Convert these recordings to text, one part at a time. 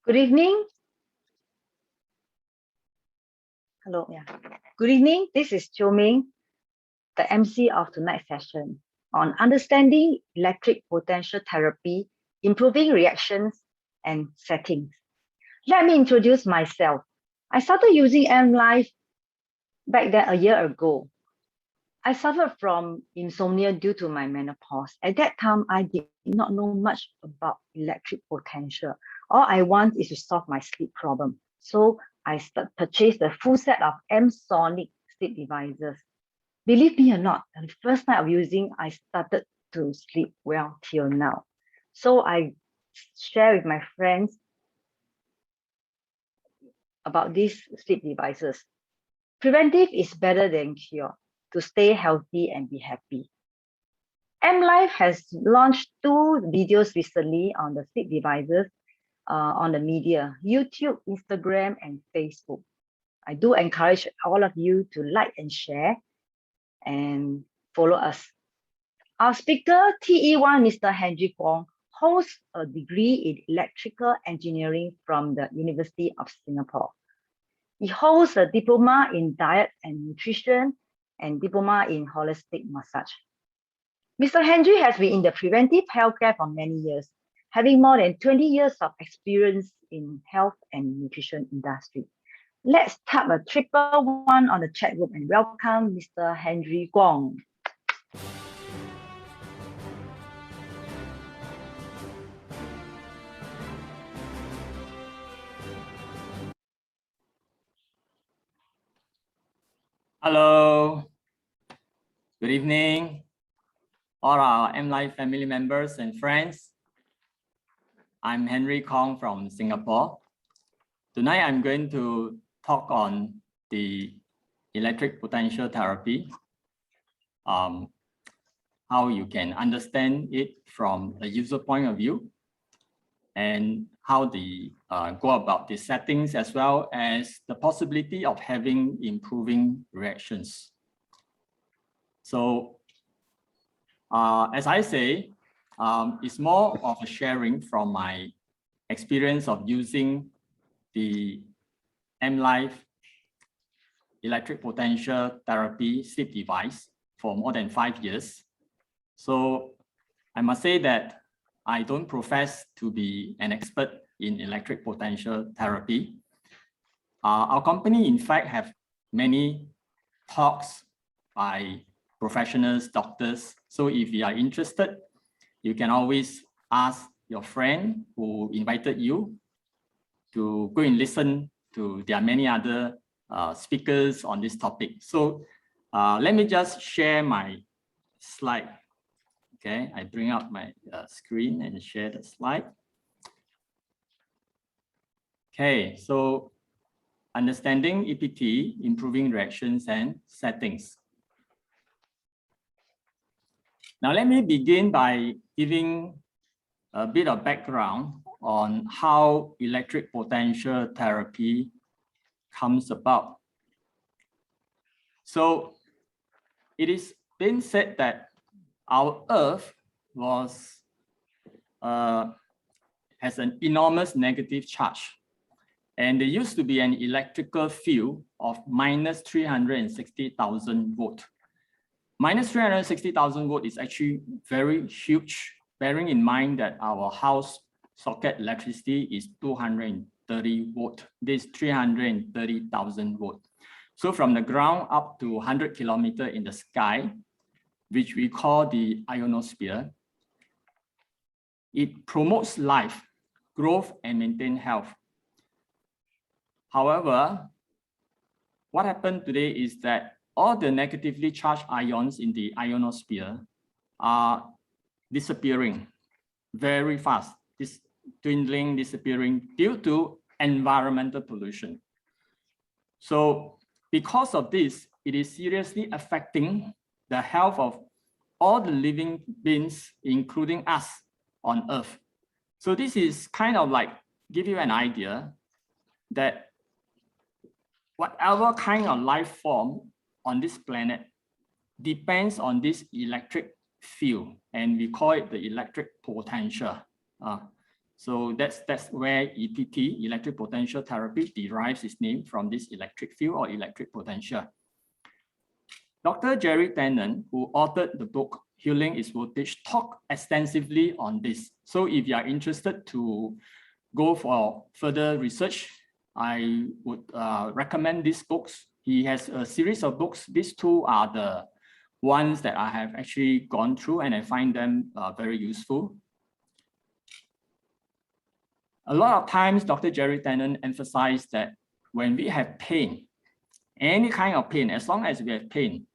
Good evening. Hello, yeah. Good evening. This is Chiu Ming, the MC of tonight's session on understanding electric potential therapy, improving reactions and settings. Let me introduce myself. I started using M-Life back then a year ago. I suffered from insomnia due to my menopause. At that time, I did not know much about electric potential. All I want is to solve my sleep problem. So I purchased the full set of M-Sonic sleep devices. Believe me or not, the first night of using, I started to sleep well till now. So I share with my friends about these sleep devices. Preventive is better than cure to stay healthy and be happy. M-Life has launched 2 videos recently on the sleep devices on the media, YouTube, Instagram, and Facebook. I do encourage all of you to like and share and follow us. Our speaker, TE1 Mr. Henry Kwong, holds a degree in electrical engineering from the University of Singapore. He holds a diploma in diet and nutrition and diploma in holistic massage. Mr. Henry has been in the preventive healthcare for many years, having more than 20 years of experience in health and nutrition industry. Let's tap a 111 on the chat room and welcome Mr. Henry Kwong. Hello, good evening, all our M-Life family members and friends. I'm Henry Kwong from Singapore. Tonight, I'm going to talk on the electric potential therapy, how you can understand it from a user point of view, and how the go about the settings, as well as the possibility of having improving reactions. So as I say, it's more of a sharing from my experience of using the M-Life electric potential therapy sleep device for more than 5 years. So I must say that I don't profess to be an expert in electric potential therapy. Our company, in fact, have many talks by professionals, doctors. So if you are interested, you can always ask your friend who invited you to go and listen to. There are many other speakers on this topic. So let me just share my slide. Okay, I bring up my screen and share the slide. Okay, so understanding EPT, improving reactions and settings. Now, let me begin by giving a bit of background on how electric potential therapy comes about. So it is been said that our Earth has an enormous negative charge, and there used to be an electrical field of minus 360,000 volts. Minus 360,000 volts is actually very huge, bearing in mind that our house socket electricity is 230 volts. This is 330,000 volts. So from the ground up to 100 kilometers in the sky, which we call the ionosphere, it promotes life, growth, and maintain health. However, what happened today is that all the negatively charged ions in the ionosphere are disappearing very fast, dwindling, disappearing due to environmental pollution. So because of this, it is seriously affecting the health of all the living beings, including us on Earth. So this is kind of like give you an idea that whatever kind of life form on this planet depends on this electric field, and we call it the electric potential. So that's where EPT, electric potential therapy, derives its name from this electric field or electric potential. Dr. Jerry Tannen, who authored the book Healing is Voltage, talked extensively on this. So if you are interested to go for further research, I would recommend these books. He has a series of books. These two are the ones that I have actually gone through, and I find them very useful. A lot of times, Dr. Jerry Tannen emphasized that when we have pain, any kind of pain, as long as we have pain,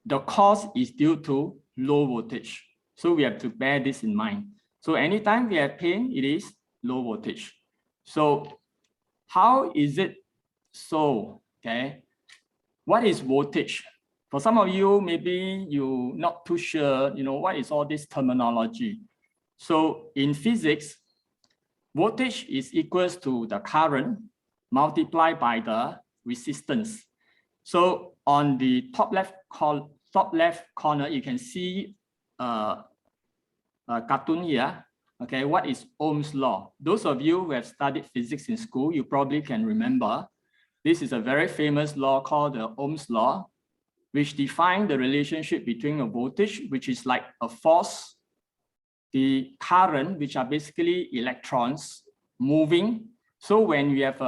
the cause is due to low voltage. So we have to bear this in mind. So anytime we have pain, it is low voltage. So how is it so? Okay, what is voltage? For some of you, maybe you're not too sure, what is all this terminology? So in physics, voltage is equals to the current multiplied by the resistance. So on the top left corner, you can see a cartoon here. Okay, what is Ohm's law? Those of you who have studied physics in school, you probably can remember. This is a very famous law called the Ohm's law, which defines the relationship between a voltage, which is like a force, the current, which are basically electrons moving. So when we have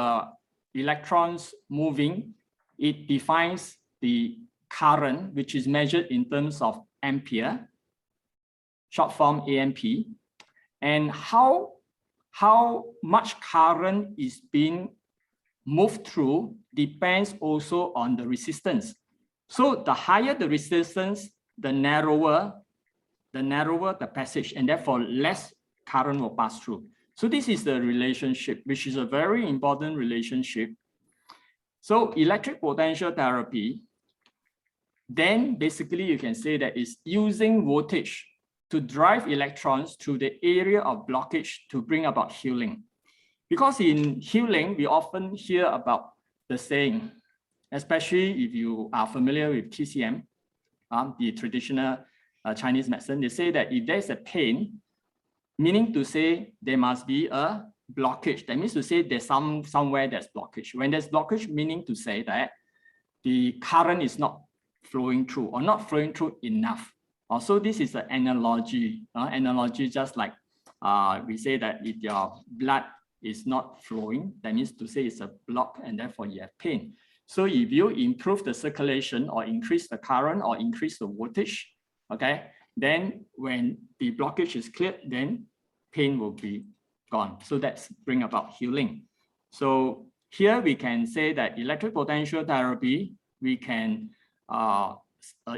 electrons moving, it defines the current, which is measured in terms of ampere, short form AMP. And how much current is being moved through depends also on the resistance. So the higher the resistance, the narrower the passage, and therefore less current will pass through. So this is the relationship, which is a very important relationship. So electric potential therapy, then basically you can say that it's using voltage to drive electrons through the area of blockage to bring about healing. Because in healing, we often hear about the saying, especially if you are familiar with TCM, the traditional Chinese medicine, they say that if there's a pain, meaning to say there must be a blockage. That means to say there's somewhere there's blockage. When there's blockage, meaning to say that the current is not flowing through or not flowing through enough. Also, this is an analogy. Analogy just like we say that if your blood is not flowing, that means to say it's a block and therefore you have pain. So if you improve the circulation or increase the current or increase the voltage, okay, then when the blockage is cleared, then pain will be gone. So that's bring about healing. So here we can say that electric potential therapy, we can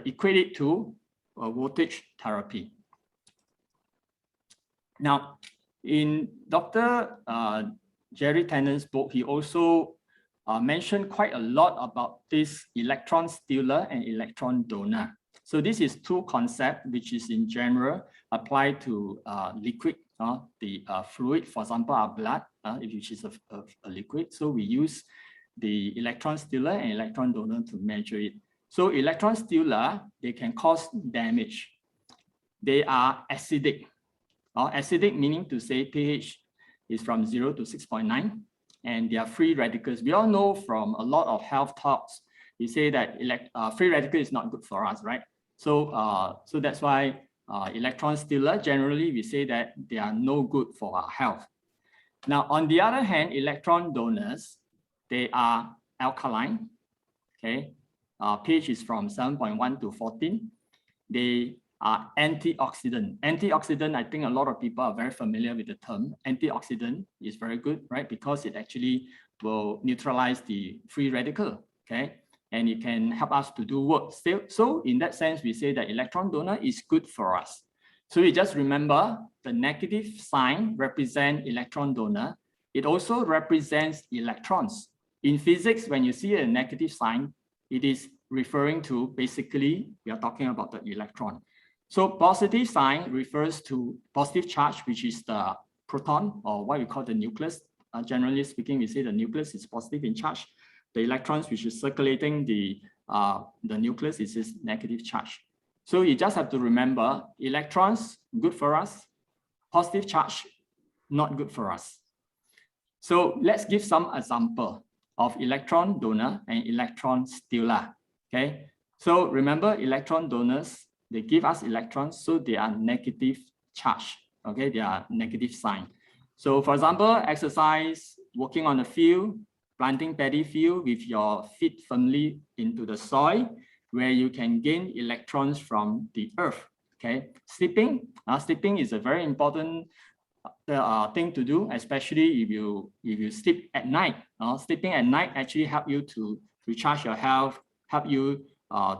equate it to voltage therapy. Now, in Dr. Jerry Tannen's book, he also mentioned quite a lot about this electron stealer and electron donor. So this is two concepts which is in general applied to liquid, the fluid, for example, our blood, which is a liquid. So we use the electron stealer and electron donor to measure it. So electron stealer, they can cause damage. They are acidic. Acidic meaning to say pH is from 0 to 6.9, and they are free radicals. We all know from a lot of health talks, we say that free radical is not good for us, right? So, so that's why electron stealer, generally we say that they are no good for our health. Now, on the other hand, electron donors, they are alkaline, okay? pH is from 7.1 to 14. They are antioxidant. Antioxidant, I think a lot of people are very familiar with the term. Antioxidant is very good, right? Because it actually will neutralize the free radical, okay? And it can help us to do work. So in that sense, we say that electron donor is good for us. So we just remember the negative sign represents electron donor. It also represents electrons. In physics, when you see a negative sign, it is referring to basically, we are talking about the electron. So positive sign refers to positive charge, which is the proton or what we call the nucleus. Generally speaking, we say the nucleus is positive in charge. The electrons, which is circulating the nucleus, is negative charge. So you just have to remember electrons, good for us, positive charge, not good for us. So let's give some example of electron donor and electron stealer. Okay, so remember, electron donors, they give us electrons, so they are negative charge. Okay, they are negative sign. So for example, exercise, walking on the field, planting paddy field with your feet firmly into the soil, where you can gain electrons from the earth. Okay, sleeping is a very important thing to do, especially if you sleep at night. Sleeping at night actually help you to recharge your health, help you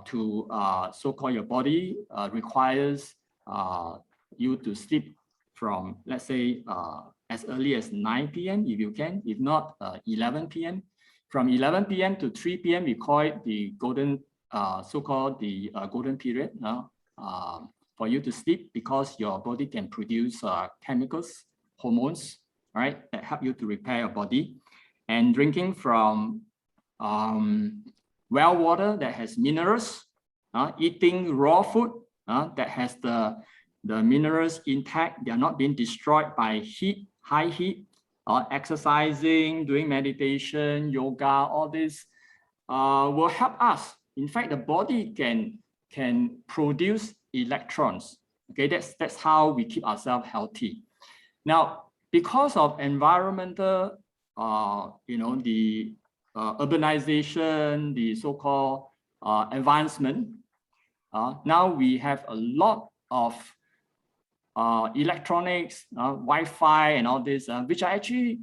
to so-called your body requires you to sleep from, let's say, as early as 9 p.m. if you can, if not 11 p.m. From 11 p.m. to 3 p.m. we call it the golden, so-called the golden period for you to sleep, because your body can produce chemicals, hormones, right, that help you to repair your body. And drinking from well water that has minerals, eating raw food that has the minerals intact, they are not being destroyed by heat, high heat, exercising, doing meditation, yoga, all this will help us. In fact, the body can produce electrons. Okay, that's how we keep ourselves healthy. Now, because of environmental, the urbanization, the so-called advancement, now we have a lot of electronics, Wi-Fi and all this, which are actually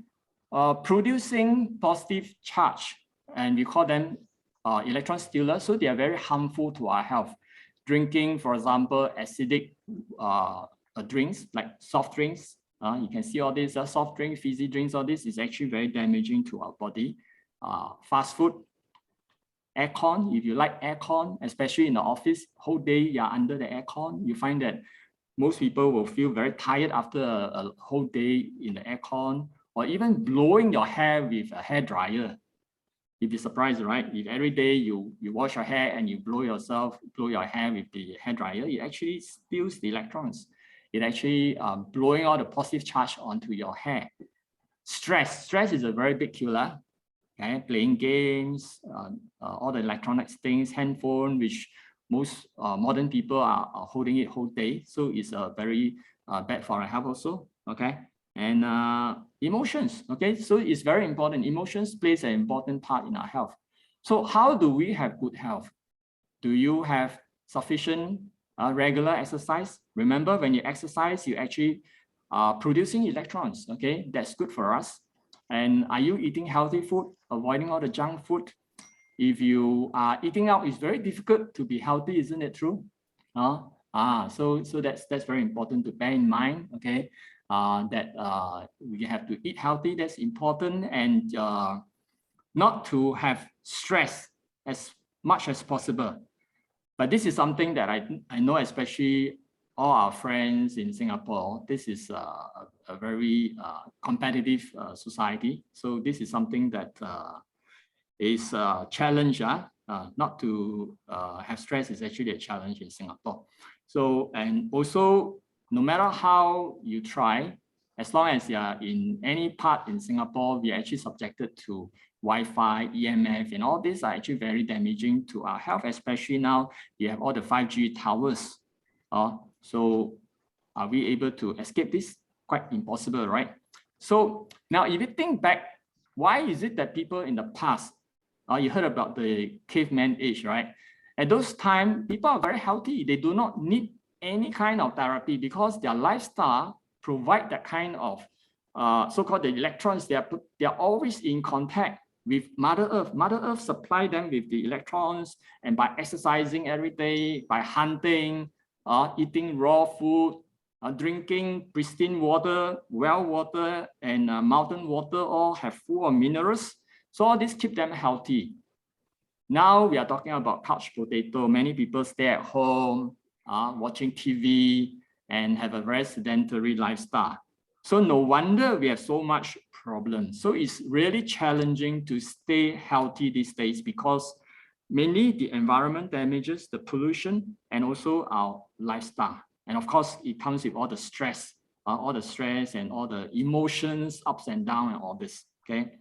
producing positive charge, and we call them electron stealers. So they are very harmful to our health. Drinking, for example, acidic drinks like soft drinks. You can see all these soft drinks, fizzy drinks, all this is actually very damaging to our body. Fast food, aircon, if you like aircon, especially in the office, whole day you're under the aircon, you find that most people will feel very tired after a whole day in the aircon, or even blowing your hair with a hair dryer. You'd be surprised, right? If every day you wash your hair and you blow your hair with the hair dryer, it actually steals the electrons. It actually blowing all the positive charge onto your hair. Stress is a very big killer. Okay, playing games, all the electronic things, handphone, which most modern people are holding it whole day. So it's very bad for our health also. Okay. And emotions, okay, so it's very important. Emotions plays an important part in our health. So how do we have good health? Do you have sufficient regular exercise? Remember, when you exercise, you actually are producing electrons, okay? That's good for us. And are you eating healthy food, avoiding all the junk food? If you are eating out, it's very difficult to be healthy, isn't it true? So that's very important to bear in mind, okay? That we have to eat healthy, that's important, and not to have stress as much as possible. But this is something that I know, especially all our friends in Singapore, this is a very competitive society. So this is something that is a challenge. Not to have stress is actually a challenge in Singapore. So, and also, no matter how you try, as long as you are in any part in Singapore, we are actually subjected to Wi-Fi, EMF, and all these are actually very damaging to our health, especially now you have all the 5G towers. So are we able to escape this? Quite impossible, right? So now if you think back, why is it that people in the past, you heard about the caveman age, right? At those times, people are very healthy. They do not need any kind of therapy because their lifestyle provide that kind of so-called the electrons. They are always in contact with Mother Earth. Mother Earth supply them with the electrons, and by exercising every day, by hunting, eating raw food, drinking pristine water, well water, and mountain water, all have full of minerals. So all this keep them healthy. Now we are talking about couch potato. Many people stay at home, watching TV, and have a very sedentary lifestyle. So no wonder we have so much problems. So it's really challenging to stay healthy these days because mainly the environment damages, the pollution, and also our lifestyle. And of course, it comes with all the stress all the stress and all the emotions, ups and downs and all this, okay?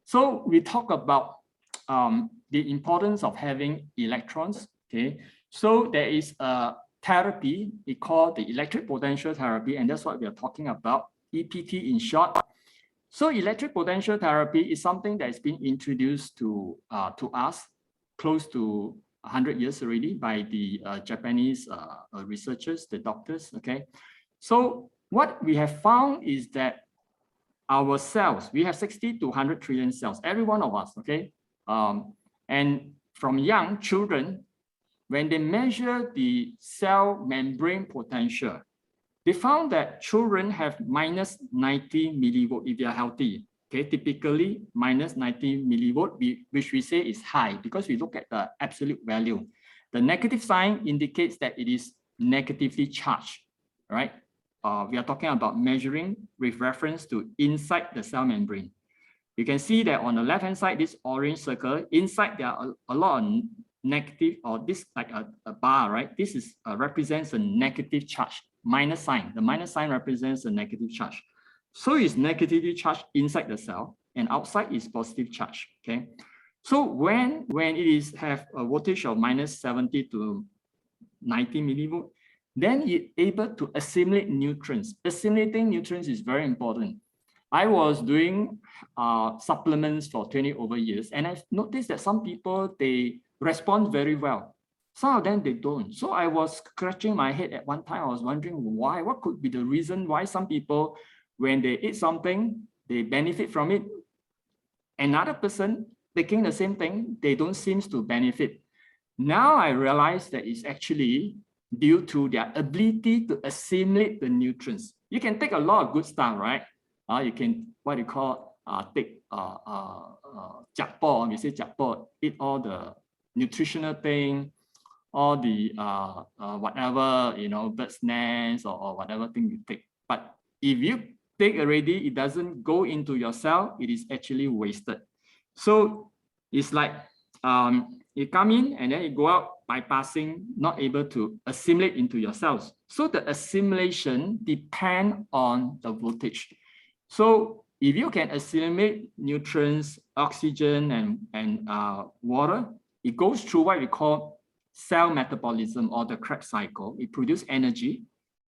So we talk about the importance of having electrons, okay? So there is a therapy, we call the electric potential therapy, and that's what we are talking about, EPT in short. So electric potential therapy is something that has been introduced to us close to 100 years already by the Japanese researchers, the doctors, okay? So what we have found is that our cells, we have 60 to 100 trillion cells, every one of us, okay? And from young children, when they measure the cell membrane potential, they found that children have minus 90 millivolt if they are healthy. Okay, typically minus 90 millivolt, which we say is high because we look at the absolute value. The negative sign indicates that it is negatively charged, right? We are talking about measuring with reference to inside the cell membrane. You can see that on the left-hand side, this orange circle, inside there are a lot of negative, or this like a bar, right? This is represents a negative charge, minus sign. The minus sign represents a negative charge. So it's negatively charged inside the cell and outside is positive charge, okay? So when it is have a voltage of minus 70 to 90 millivolt, then it's able to assimilate nutrients. Assimilating nutrients is very important. I was doing supplements for 20 over years, and I've noticed that some people, they respond very well. Some of them, they don't. So I was scratching my head at one time. I was wondering why, what could be the reason why some people, when they eat something, they benefit from it. Another person taking the same thing, they don't seem to benefit. Now I realize that it's actually due to their ability to assimilate the nutrients. You can take a lot of good stuff, right? You can, what you call, take jakpo, we say jakpo, eat all the nutritional thing, all the whatever, you know, bird's nest or whatever thing you take. But if you take already, it doesn't go into your cell, it is actually wasted. So it's like you come in and then you go out bypassing, not able to assimilate into your cells. So the assimilation depends on the voltage. So if you can assimilate nutrients, oxygen and water, it goes through what we call cell metabolism or the Krebs cycle. It produces energy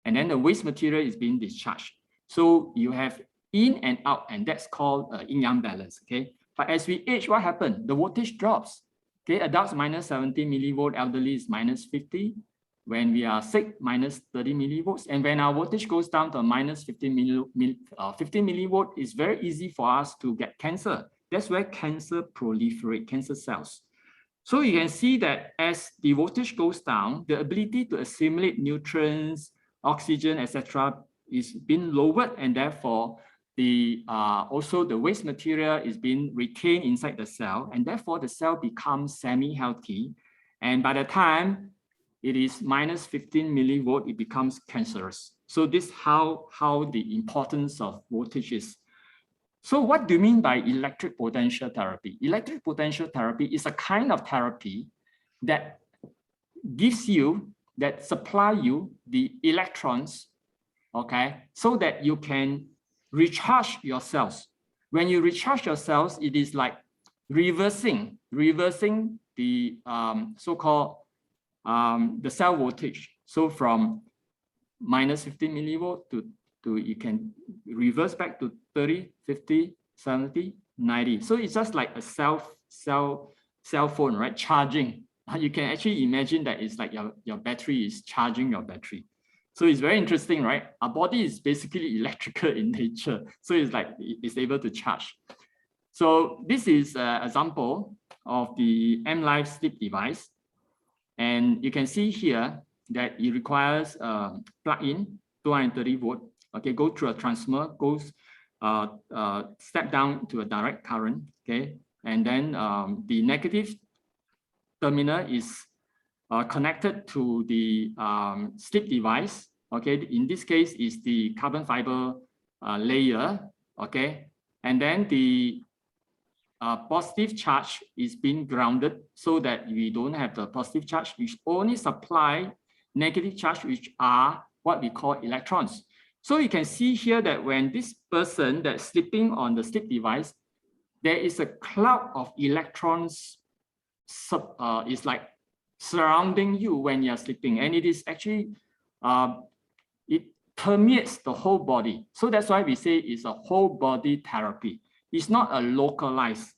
and then the waste material is being discharged. So you have in and out, and that's called yin-yang balance, okay? But as we age, what happened? The voltage drops, okay? Adults minus 70 millivolt, elderly is minus 50. When we are sick, minus 30 millivolts. And when our voltage goes down to minus 15 millivolt, it's very easy for us to get cancer. That's where cancer proliferate, cancer cells. So you can see that as the voltage goes down, the ability to assimilate nutrients, oxygen, etc., is being lowered, and therefore the also the waste material is being retained inside the cell, and therefore the cell becomes semi-healthy. And by the time it is minus 15 millivolt, it becomes cancerous. So this is how the importance of voltage is. So what do you mean by electric potential therapy? Electric potential therapy is a kind of therapy that gives you, that supply you the electrons, okay, so that you can recharge your cells. When you recharge your cells, it is like reversing the so-called the cell voltage. So from minus 15 millivolt to you can reverse back to 30, 50, 70, 90. So it's just like a cell phone, right? Charging. You can actually imagine that it's like your battery is charging your battery. So it's very interesting, right? Our body is basically electrical in nature. So it's like it's able to charge. So this is an example of the M-Life sleep device. And you can see here that it requires plug-in 230 volt. Okay, go through a transformer, goes step down to a direct current. Okay, and then the negative terminal is connected to the sleep device. Okay, in this case is the carbon fiber layer. Okay, and then the positive charge is being grounded so that we don't have the positive charge, which only supply negative charge, which are what we call electrons. So you can see here that when this person that's sleeping on the sleep device, there is a cloud of electrons is like surrounding you when you're sleeping, and it is actually it permeates the whole body. So that's why we say it's a whole body therapy. It's not a localized.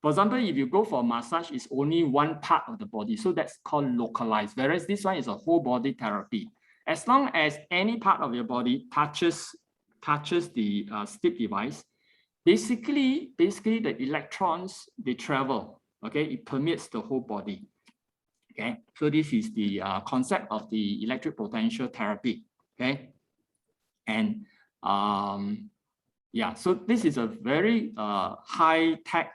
For example, if you go for massage, it's only one part of the body, so that's called localized, whereas this one is a whole body therapy. As long as any part of your body touches the sleep device, basically the electrons, they travel, okay? It permeates the whole body, okay? So this is the concept of the electric potential therapy, okay? And yeah, so this is a very high-tech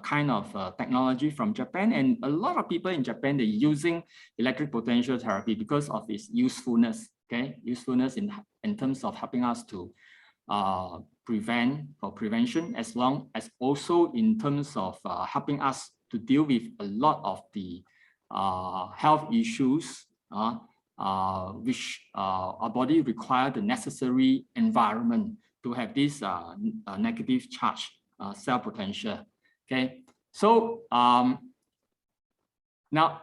kind of technology from Japan, and a lot of people in Japan, they're using electric potential therapy because of its usefulness, okay? Usefulness in terms of helping us to prevention, as long as also in terms of helping us to deal with a lot of the health issues which our body require the necessary environment to have this negative charge cell potential. Okay, so now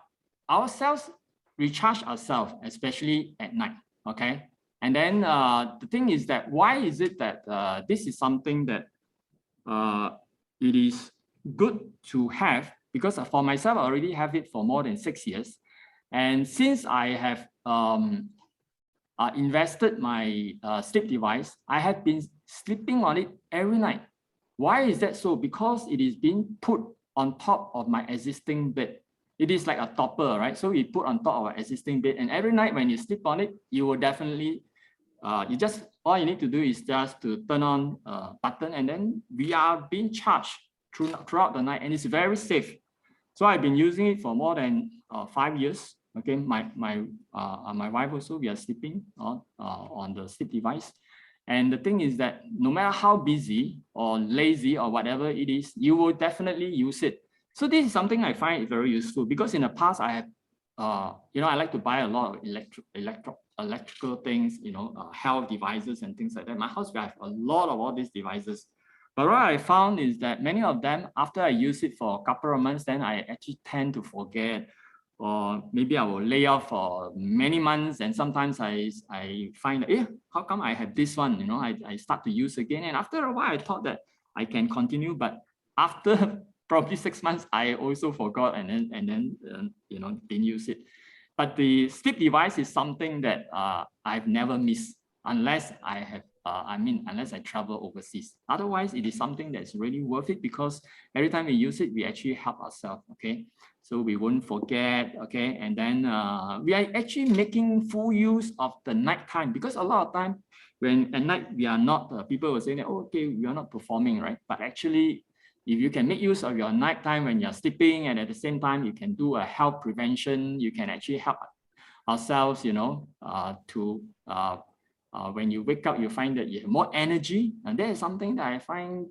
our cells recharge ourselves, especially at night. Okay, and then the thing is that why is it that this is something that it is good to have? Because for myself, I already have it for more than 6 years, and since I have invested my sleep device, I have been sleeping on it every night. Why is that so? Because it is being put on top of my existing bed. It is like a topper, right? So we put on top of our existing bed, and every night when you sleep on it, you will definitely, all you need to do is just to turn on a button, and then we are being charged throughout the night, and it's very safe. So I've been using it for more than 5 years. Okay, my wife also, we are sleeping on the sleep device. And the thing is that no matter how busy or lazy or whatever it is, you will definitely use it. So this is something I find very useful, because in the past I have, I like to buy a lot of electrical things, health devices and things like that. My house, we have a lot of all these devices. But what I found is that many of them, after I use it for a couple of months, then I actually tend to forget, or maybe I will lay off for many months, and sometimes I find that, how come I have this one? I start to use again, and after a while I thought that I can continue, but after probably 6 months I also forgot, and then didn't use it. But the sleep device is something that I've never missed, unless I have unless I travel overseas. Otherwise, it is something that's really worth it, because every time we use it, we actually help ourselves, okay? So we won't forget, okay? And then we are actually making full use of the nighttime, because a lot of time when at night we are not, people will say that, oh, okay, we are not performing, right? But actually, if you can make use of your nighttime when you're sleeping, and at the same time, you can do a health prevention, you can actually help ourselves, when you wake up, you find that you have more energy. And that is something that I find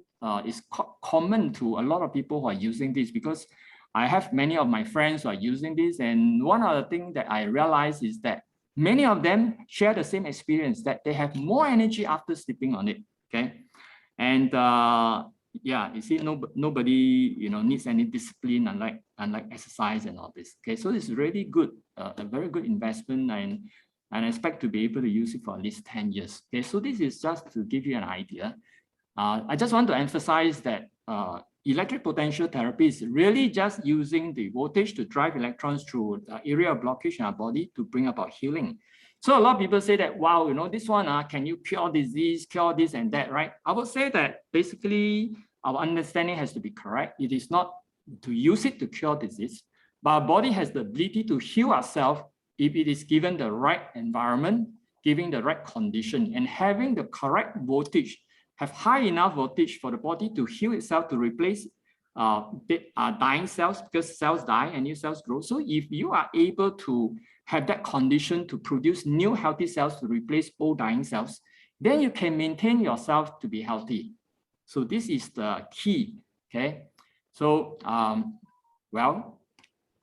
is common to a lot of people who are using this, because I have many of my friends who are using this. And one of the things that I realize is that many of them share the same experience, that they have more energy after sleeping on it, okay? And yeah, you see, nobody needs any discipline, unlike exercise and all this, okay? So it's really good, a very good investment, and I expect to be able to use it for at least 10 years. Okay, so this is just to give you an idea. I just want to emphasize that electric potential therapy is really just using the voltage to drive electrons through the area of blockage in our body to bring about healing. So a lot of people say that, wow, this one, can you cure disease, cure this and that, right? I would say that basically our understanding has to be correct. It is not to use it to cure disease, but our body has the ability to heal ourselves if it is given the right environment, giving the right condition, and having the correct voltage, have high enough voltage for the body to heal itself, to replace dying cells, because cells die and new cells grow. So if you are able to have that condition to produce new healthy cells to replace old dying cells, then you can maintain yourself to be healthy. So this is the key, okay? So, well,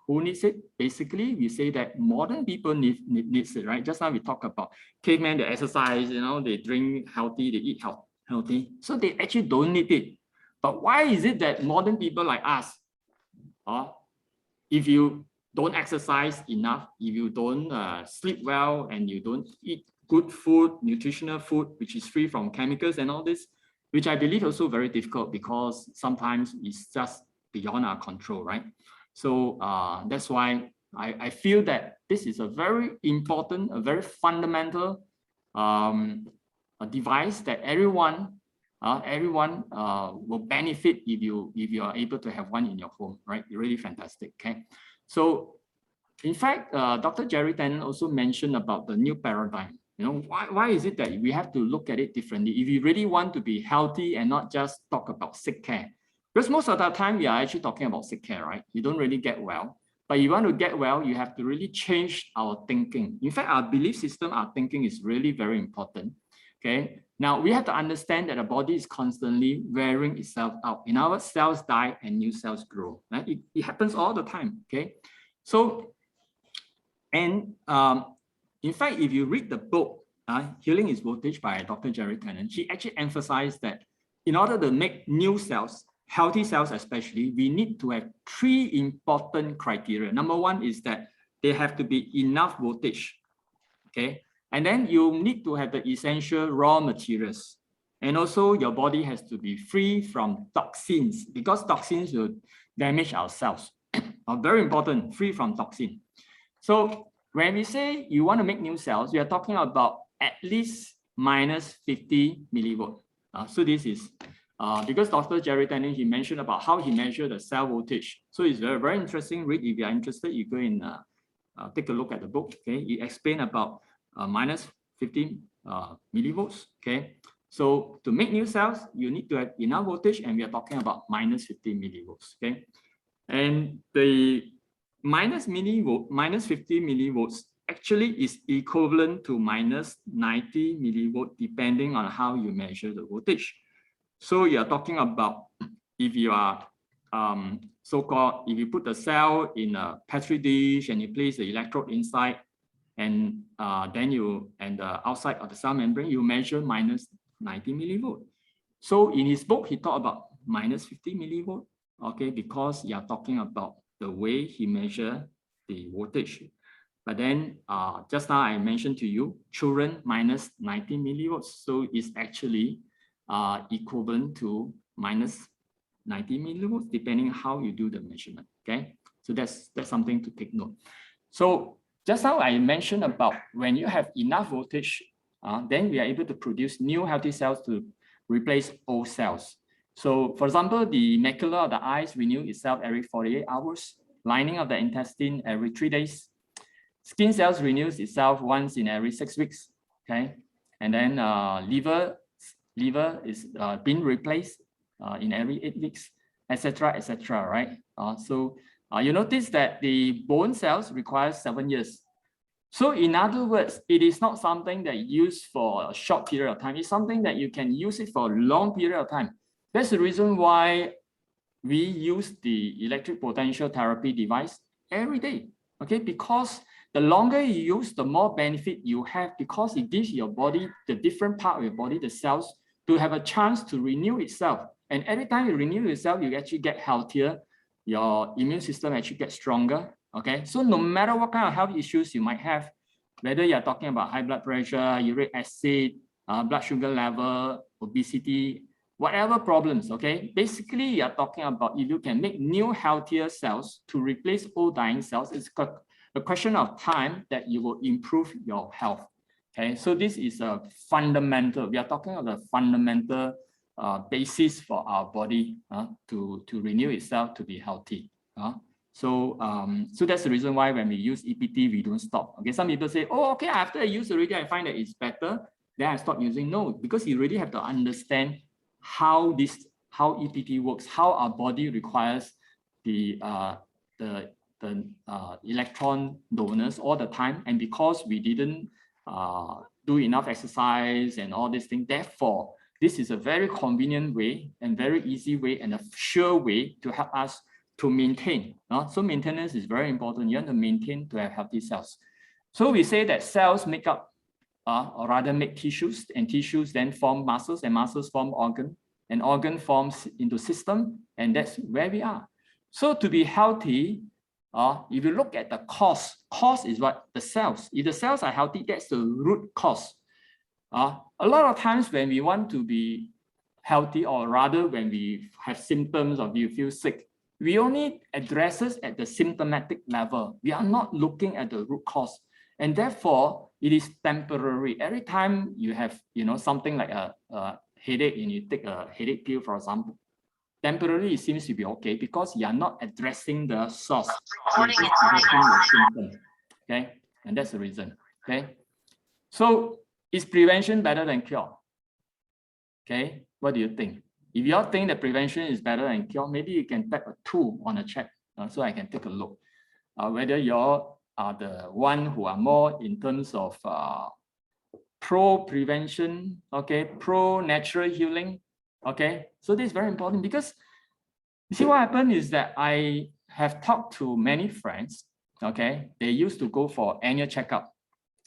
who needs it? Basically, we say that modern people needs it, right? Just now we talked about cavemen, they exercise, they drink healthy, they eat healthy. So they actually don't need it. But why is it that modern people like us, if you don't exercise enough, if you don't sleep well, and you don't eat good food, nutritional food, which is free from chemicals and all this, which I believe also very difficult because sometimes it's just beyond our control, right? So that's why I feel that this is a very important, a very fundamental a device that everyone will benefit if you are able to have one in your home, right? Really fantastic. Okay, so in fact, Dr. Jerry Tennant also mentioned about the new paradigm. Why is it that we have to look at it differently if you really want to be healthy and not just talk about sick care? Because most of the time we are actually talking about sick care, right? You don't really get well, but you want to get well, you have to really change our thinking. In fact, our belief system, our thinking is really very important. Okay, now we have to understand that the body is constantly wearing itself out. In our cells die and new cells grow. Right? It happens all the time. Okay, so and in fact, if you read the book, Healing is Voltage by Dr. Jerry Tennant, she actually emphasized that in order to make new cells, healthy cells especially, we need to have 3 important criteria. Number 1 is that they have to be enough voltage. Okay, and then you need to have the essential raw materials. And also your body has to be free from toxins because toxins will damage our cells. Very important, free from toxin. So when we say you want to make new cells, we are talking about at least minus 50 millivolt. So this is because Dr. Jerry Tennant, he mentioned about how he measured the cell voltage. So it's very, very interesting read. If you are interested, you go and take a look at the book. Okay, he explained about minus 15 millivolts. Okay, so to make new cells, you need to have enough voltage, and we are talking about minus 50 millivolts. Okay, and the minus 50 millivolts actually is equivalent to minus 90 millivolt, depending on how you measure the voltage. So you are talking about if you are so-called, if you put the cell in a petri dish and you place the electrode inside, and then the outside of the cell membrane, you measure minus 90 millivolt. So in his book, he talked about minus 50 millivolt, okay, because you are talking about the way he measured the voltage. But then just now I mentioned to you, children minus 90 millivolts. So it's actually equivalent to minus 90 millivolts, depending how you do the measurement. Okay, so that's something to take note. So just now I mentioned about when you have enough voltage, then we are able to produce new healthy cells to replace old cells. So for example, the macula of the eyes renew itself every 48 hours, lining of the intestine every 3 days. Skin cells renews itself once in every 6 weeks. Okay, and then liver is being replaced in every 8 weeks, etc., etc. Right? So you notice that the bone cells require 7 years. So in other words, it is not something that you use for a short period of time. It's something that you can use it for a long period of time. That's the reason why we use the electric potential therapy device every day. Okay, because the longer you use, the more benefit you have, because it gives your body, the different part of your body, the cells, to have a chance to renew itself. And every time you renew yourself, you actually get healthier. Your immune system actually gets stronger. Okay, so no matter what kind of health issues you might have, whether you're talking about high blood pressure, uric acid, blood sugar level, obesity, whatever problems, okay, basically you're talking about if you can make new healthier cells to replace old dying cells, it's a question of time that you will improve your health. Okay, so this is a fundamental, we are talking about the fundamental basis for our body to renew itself to be healthy. So that's the reason why when we use EPT, we don't stop. Okay, some people say, oh, okay, after I use already, I find that it's better, then I stop using. No, because you really have to understand how EPT works, how our body requires the electron donors all the time, and because we didn't do enough exercise and all these things, therefore this is a very convenient way and very easy way and a sure way to help us to maintain. So maintenance is very important. You want to maintain to have healthy cells. So we say that cells make up, or rather make tissues, and tissues then form muscles, and muscles form organ, and organ forms into system, and that's where we are. So to be healthy, if you look at the cause is what? The cells. If the cells are healthy, that's the root cause. A lot of times when we want to be healthy, or rather when we have symptoms or you feel sick, we only address it at the symptomatic level. We are not looking at the root cause. And therefore, it is temporary. Every time you have, something like a headache and you take a headache pill, for example, temporarily it seems to be okay because you are not addressing the source. Addressing the symptom. Okay, and that's the reason. Okay, so is prevention better than cure? Okay, what do you think? If you all think that prevention is better than cure, maybe you can type a 2 on the chat so I can take a look. Whether you all are the one who are more in terms of pro-prevention, okay, pro-natural healing, okay. So this is very important because you see what happened is that I have talked to many friends, okay. They used to go for annual checkup.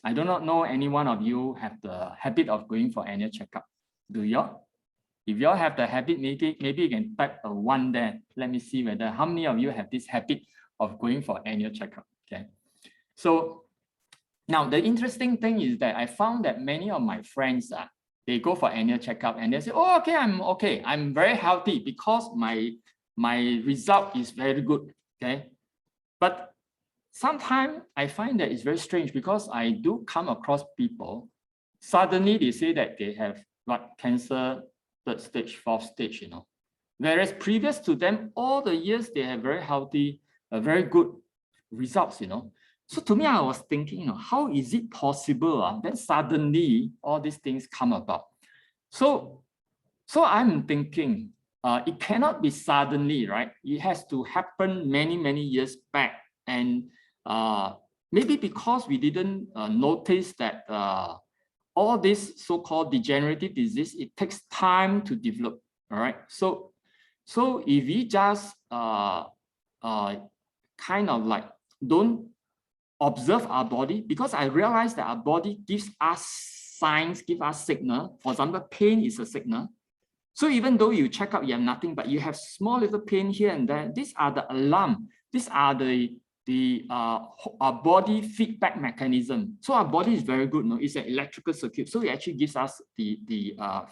I do not know any one of you have the habit of going for annual checkup. Do y'all? If y'all have the habit, maybe you can type a 1 there. Let me see whether how many of you have this habit of going for annual checkup. Okay. So now the interesting thing is that I found that many of my friends they go for annual checkup and they say, oh, okay, I'm very healthy because my result is very good. Okay. But sometimes I find that it's very strange because I do come across people, suddenly they say that they have cancer, 3rd stage, 4th stage, whereas previous to them, all the years they have very healthy, very good results, So to me, I was thinking, how is it possible then suddenly all these things come about? So I'm thinking, it cannot be suddenly, right? It has to happen many years back, and maybe because we didn't notice that all this so-called degenerative disease, it takes time to develop. All right. So if we just kind of like don't observe our body, because I realize that our body gives us signs, gives us signal. For example, pain is a signal. So even though you check out, you have nothing, but you have small little pain here and there, these are the alarm. These are our body feedback mechanism. So our body is very good. It's an electrical circuit. So it actually gives us the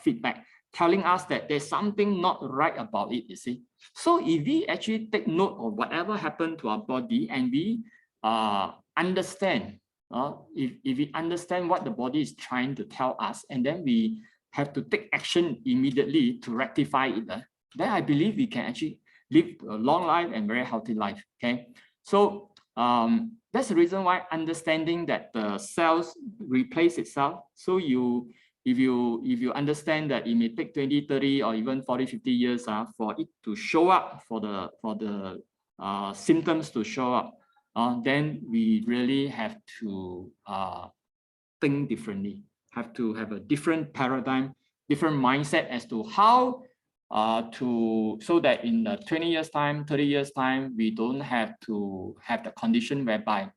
feedback, telling us that there's something not right about it, you see. So if we actually take note of whatever happened to our body and we understand, if we understand what the body is trying to tell us, and then we have to take action immediately to rectify it, then I believe we can actually live a long life and very healthy life. Okay. So that's the reason why understanding that the cells replace itself. So if you understand that it may take 20, 30, or even 40, 50 years for it to show up, for the symptoms to show up, then we really have to think differently, have to have a different paradigm, different mindset as to how so that in the 20 years time, 30 years time, we don't have to have the condition whereby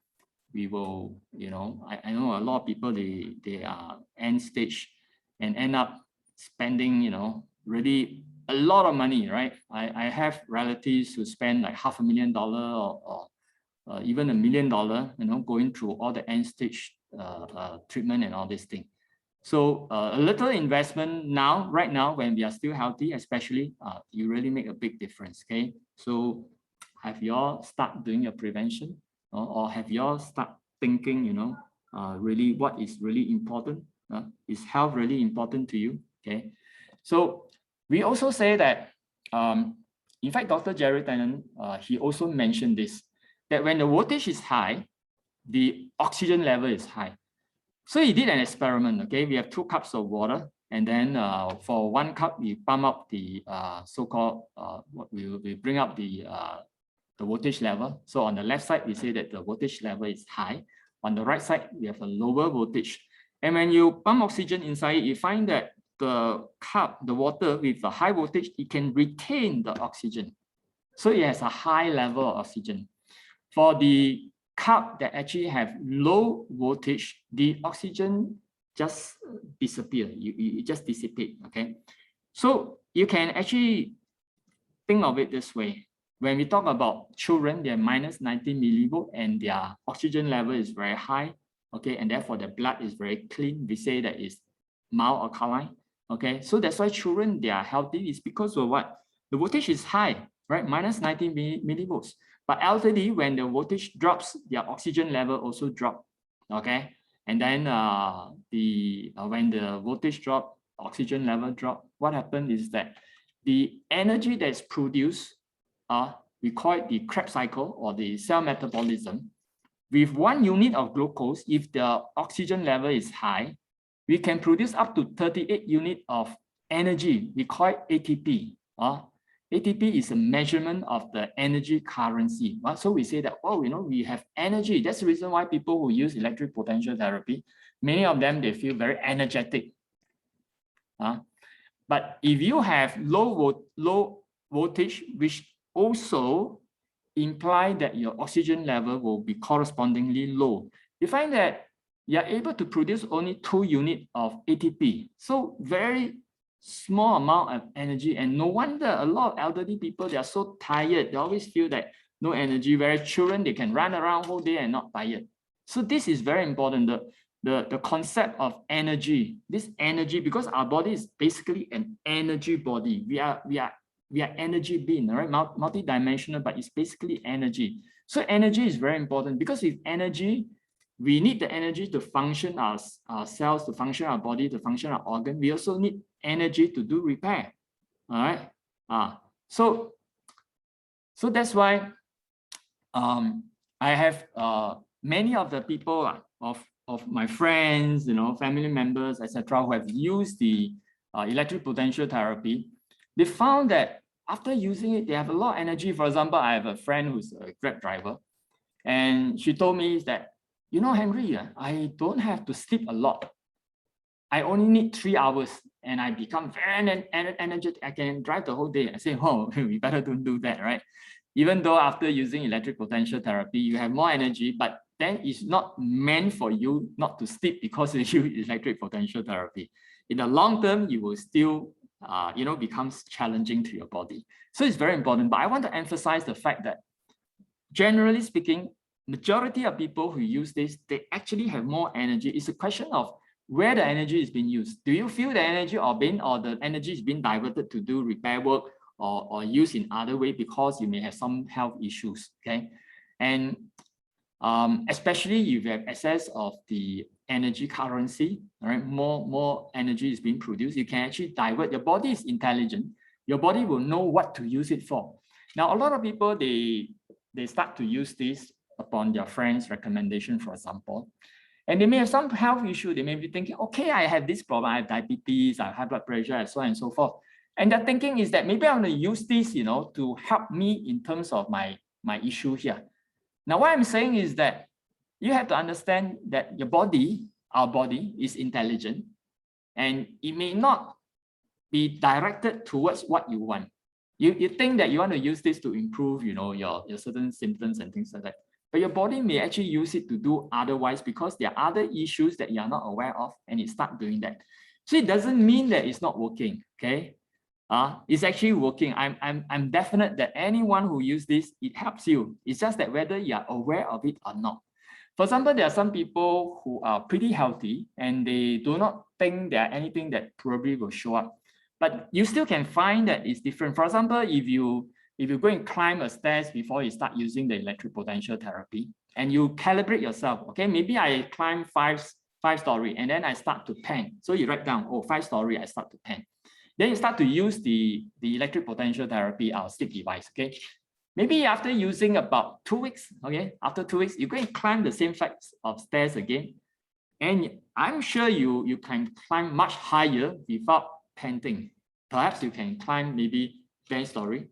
we will, I know a lot of people, they are end stage and end up spending, really a lot of money, right? I have relatives who spend like $500,000 or even $1 million, going through all the end stage treatment and all this thing. So a little investment now, right now, when we are still healthy, especially, you really make a big difference. Okay. So have you all start doing your prevention, or have you all start thinking, really what is really important? Is health really important to you? Okay. So we also say that, in fact, Dr. Jerry Tennant, he also mentioned this, that when the voltage is high, the oxygen level is high. So he did an experiment. Okay, we have 2 cups of water, and then for 1 cup, we pump up the so-called we bring up the voltage level. So on the left side, we say that the voltage level is high. On the right side, we have a lower voltage. And when you pump oxygen inside, you find that the cup, the water with the high voltage, it can retain the oxygen. So it has a high level of oxygen. For the cup that actually have low voltage, the oxygen just disappear. You just dissipate, okay? So you can actually think of it this way. When we talk about children, they're minus 90 millivolt and their oxygen level is very high, okay? And therefore the blood is very clean. We say that is mild alkaline, okay? So that's why children, they are healthy. It's because of what? The voltage is high, right? Minus 90 millivolts. But elderly, when the voltage drops, their oxygen level also drop, okay? And then when the voltage drop, oxygen level drop, what happened is that the energy that's produced, we call it the Krebs cycle or the cell metabolism. With 1 unit of glucose, if the oxygen level is high, we can produce up to 38 units of energy. We call it ATP. ATP is a measurement of the energy currency. So we say that, oh, we have energy. That's the reason why people who use electric potential therapy, many of them, they feel very energetic. But if you have low voltage, which also imply that your oxygen level will be correspondingly low, you find that you're able to produce only 2 units of ATP. So very small amount of energy, and no wonder a lot of elderly people, they are so tired. They always feel that no energy, whereas children, they can run around whole day and not tired. So this is very important. The concept of energy, this energy, because our body is basically an energy body. We are energy being, right? Multi-dimensional, but it's basically energy. So energy is very important because with energy, we need the energy to function our cells, to function our body, to function our organ. We also need energy to do repair. All right. So that's why I have many of the people of my friends, family members, etc., who have used the electric potential therapy. They found that after using it, they have a lot of energy. For example, I have a friend who's a Grab driver, and she told me that, Henry, I don't have to sleep a lot. I only need 3 hours and I become very energetic. I can drive the whole day. I say, oh, we better don't do that, right? Even though after using electric potential therapy, you have more energy, but then it's not meant for you not to sleep because you use electric potential therapy. In the long term, you will still, becomes challenging to your body. So it's very important. But I want to emphasize the fact that, generally speaking, majority of people who use this, they actually have more energy. It's a question of where the energy is being used. Do you feel the energy or the energy is being diverted to do repair work or used in other way because you may have some health issues, okay? And especially if you have access of the energy currency, all right? More energy is being produced. You can actually divert. Your body is intelligent. Your body will know what to use it for. Now, a lot of people, they start to use this upon their friends' recommendation, for example. And they may have some health issue. They may be thinking, okay, I have this problem. I have diabetes, I have high blood pressure, and so on and so forth. And their thinking is that maybe I want to use this, to help me in terms of my issue here. Now, what I'm saying is that you have to understand that your body, our body, is intelligent, and it may not be directed towards what you want. You think that you want to use this to improve, your certain symptoms and things like that. But your body may actually use it to do otherwise because there are other issues that you are not aware of, and it starts doing that. So it doesn't mean that it's not working, okay? It's actually working. I'm definite that anyone who uses this, it helps you. It's just that whether you are aware of it or not. For example, there are some people who are pretty healthy and they do not think there are anything that probably will show up. But you still can find that it's different. For example, if you go and climb a stairs before you start using the electric potential therapy, and you calibrate yourself, okay, maybe I climb five story and then I start to pant. So you write down, 5 story, I start to pant. Then you start to use the electric potential therapy, our sleep device, okay? Maybe after using about 2 weeks, okay? After 2 weeks, you go and climb the same flights of stairs again. And I'm sure you can climb much higher without panting. Perhaps you can climb maybe 10 story.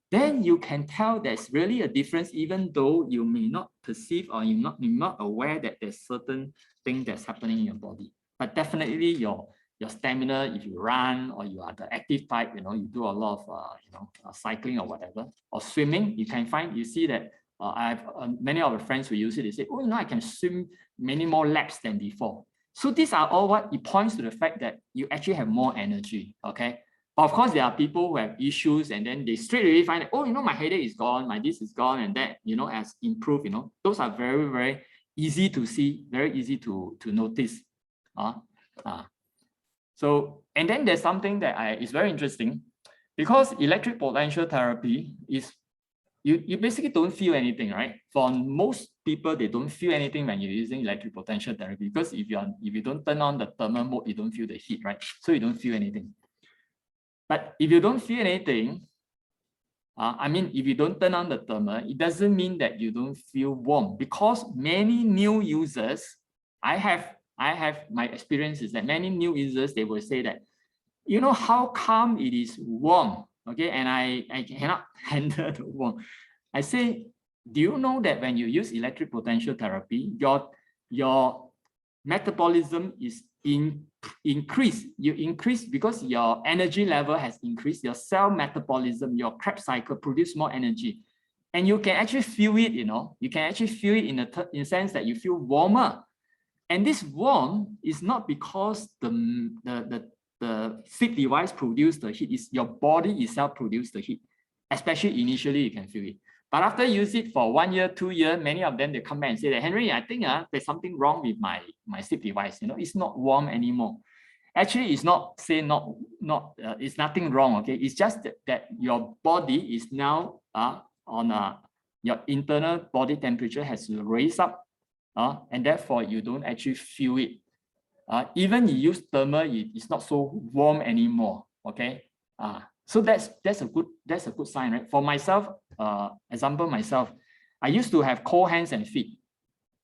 Then you can tell there's really a difference, even though you may not perceive or you're not aware that there's certain thing that's happening in your body. But definitely your your stamina, if you run or you are the active type, you do a lot of cycling or whatever, or swimming, you see that I have many of the friends who use it, they say, oh, I can swim many more laps than before. So these are all what it points to the fact that you actually have more energy, okay? But of course, there are people who have issues and then they straight away find that, oh, my headache is gone, my this is gone, and that, has improved, Those are very, very easy to see, very easy to notice. So, and then there's something that is very interesting, because electric potential therapy is, you basically don't feel anything, right? For most people, they don't feel anything when you're using electric potential therapy, because if you don't turn on the thermal mode, you don't feel the heat, right? So you don't feel anything. But if you don't feel anything, if you don't turn on the thermal, it doesn't mean that you don't feel warm, because many new users, I have my experience is that many new users, they will say that, how come it is warm, okay, and I cannot handle the warm. I say, do you know that when you use electric potential therapy, your metabolism is increased. You increase because your energy level has increased, your cell metabolism, your Krebs cycle produce more energy. And you can actually feel it, you can actually feel it in the sense that you feel warmer. And this warm is not because the sleep device produces the heat, it's your body itself produces the heat. Especially initially, you can feel it. But after you use it for 1 year, 2 years, many of them, they come back and say that, Henry, I think there's something wrong with my sleep device. It's not warm anymore. Actually, it's it's nothing wrong. Okay, it's just that your body is now your internal body temperature has raised up, and therefore you don't actually feel it. Even you use thermal, it's not so warm anymore. Okay. So that's a good sign, right? For myself, example myself, I used to have cold hands and feet,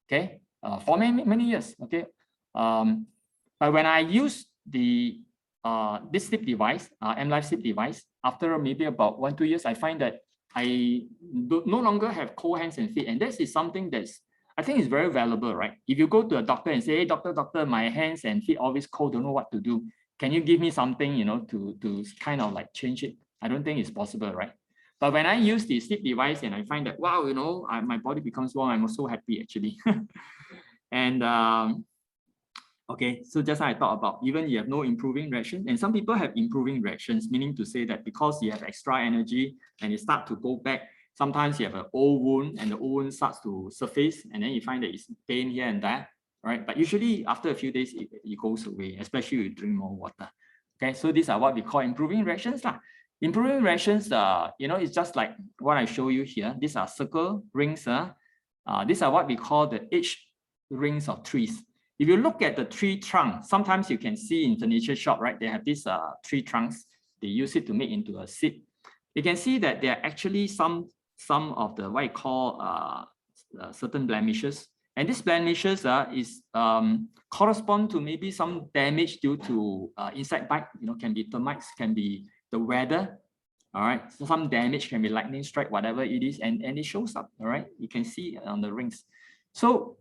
okay, for many years, okay. But when I use this sleep device, M-Life sleep device, after maybe about 1-2 years, I find that I no longer have cold hands and feet, and this is something I think is very valuable, right? If you go to a doctor and say, hey, doctor, my hands and feet always cold, don't know what to do. Can you give me something, to kind of like change it? I don't think it's possible, right? But when I use the sleep device and I find that, wow, my body becomes warm, I'm so happy actually. And okay, so just like I thought about, even you have no improving reaction, and some people have improving reactions, meaning to say that because you have extra energy and you start to go back, sometimes you have an old wound and the old wound starts to surface, and then you find that it's pain here and there. Right, but usually after a few days, it goes away, especially if you drink more water. Okay, so these are what we call improving reactions. Improving reactions, it's just like what I show you here. These are circle rings. These are what we call the edge rings of trees. If you look at the tree trunk, sometimes you can see in furniture shop, right? They have these tree trunks. They use it to make into a seat. You can see that there are actually some of the what I call certain blemishes. And these blemishes correspond to maybe some damage due to insect bite, can be termites, can be the weather, all right? So some damage can be lightning strike, whatever it is, and it shows up, all right? You can see on the rings. So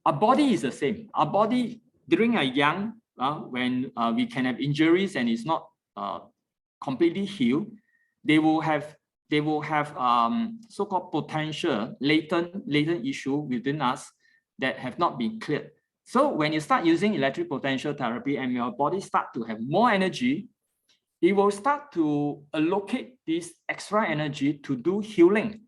our body is the same. Our body, during our young, when we can have injuries and it's not completely healed, they will have so-called potential latent issue within us that have not been cleared. So when you start using electric potential therapy and your body start to have more energy, it will start to allocate this extra energy to do healing.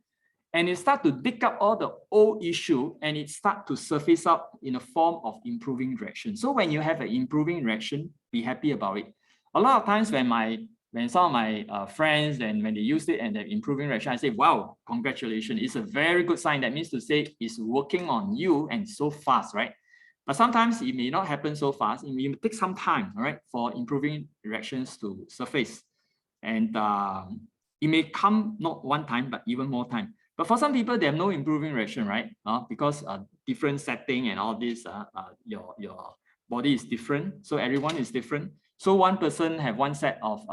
And it start to dig up all the old issue and it start to surface up in a form of improving reaction. So when you have an improving reaction, be happy about it. A lot of times when some of my friends, and when they use it and they're improving reaction, I say, wow, congratulations. It's a very good sign. That means to say it's working on you and so fast, right? But sometimes it may not happen so fast. It may take some time, all right, for improving reactions to surface. And it may come not one time, but even more time. But for some people, they have no improving reaction, right? Because different setting and all this, your body is different. So everyone is different. So one person have one set of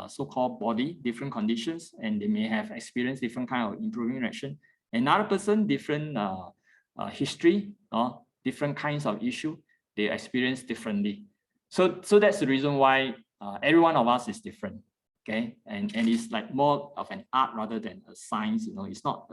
so-called body, different conditions, and they may have experienced different kind of improving reaction. Another person, different history, different kinds of issue, they experience differently. So that's the reason why every one of us is different. Okay, and it's like more of an art rather than a science. It's not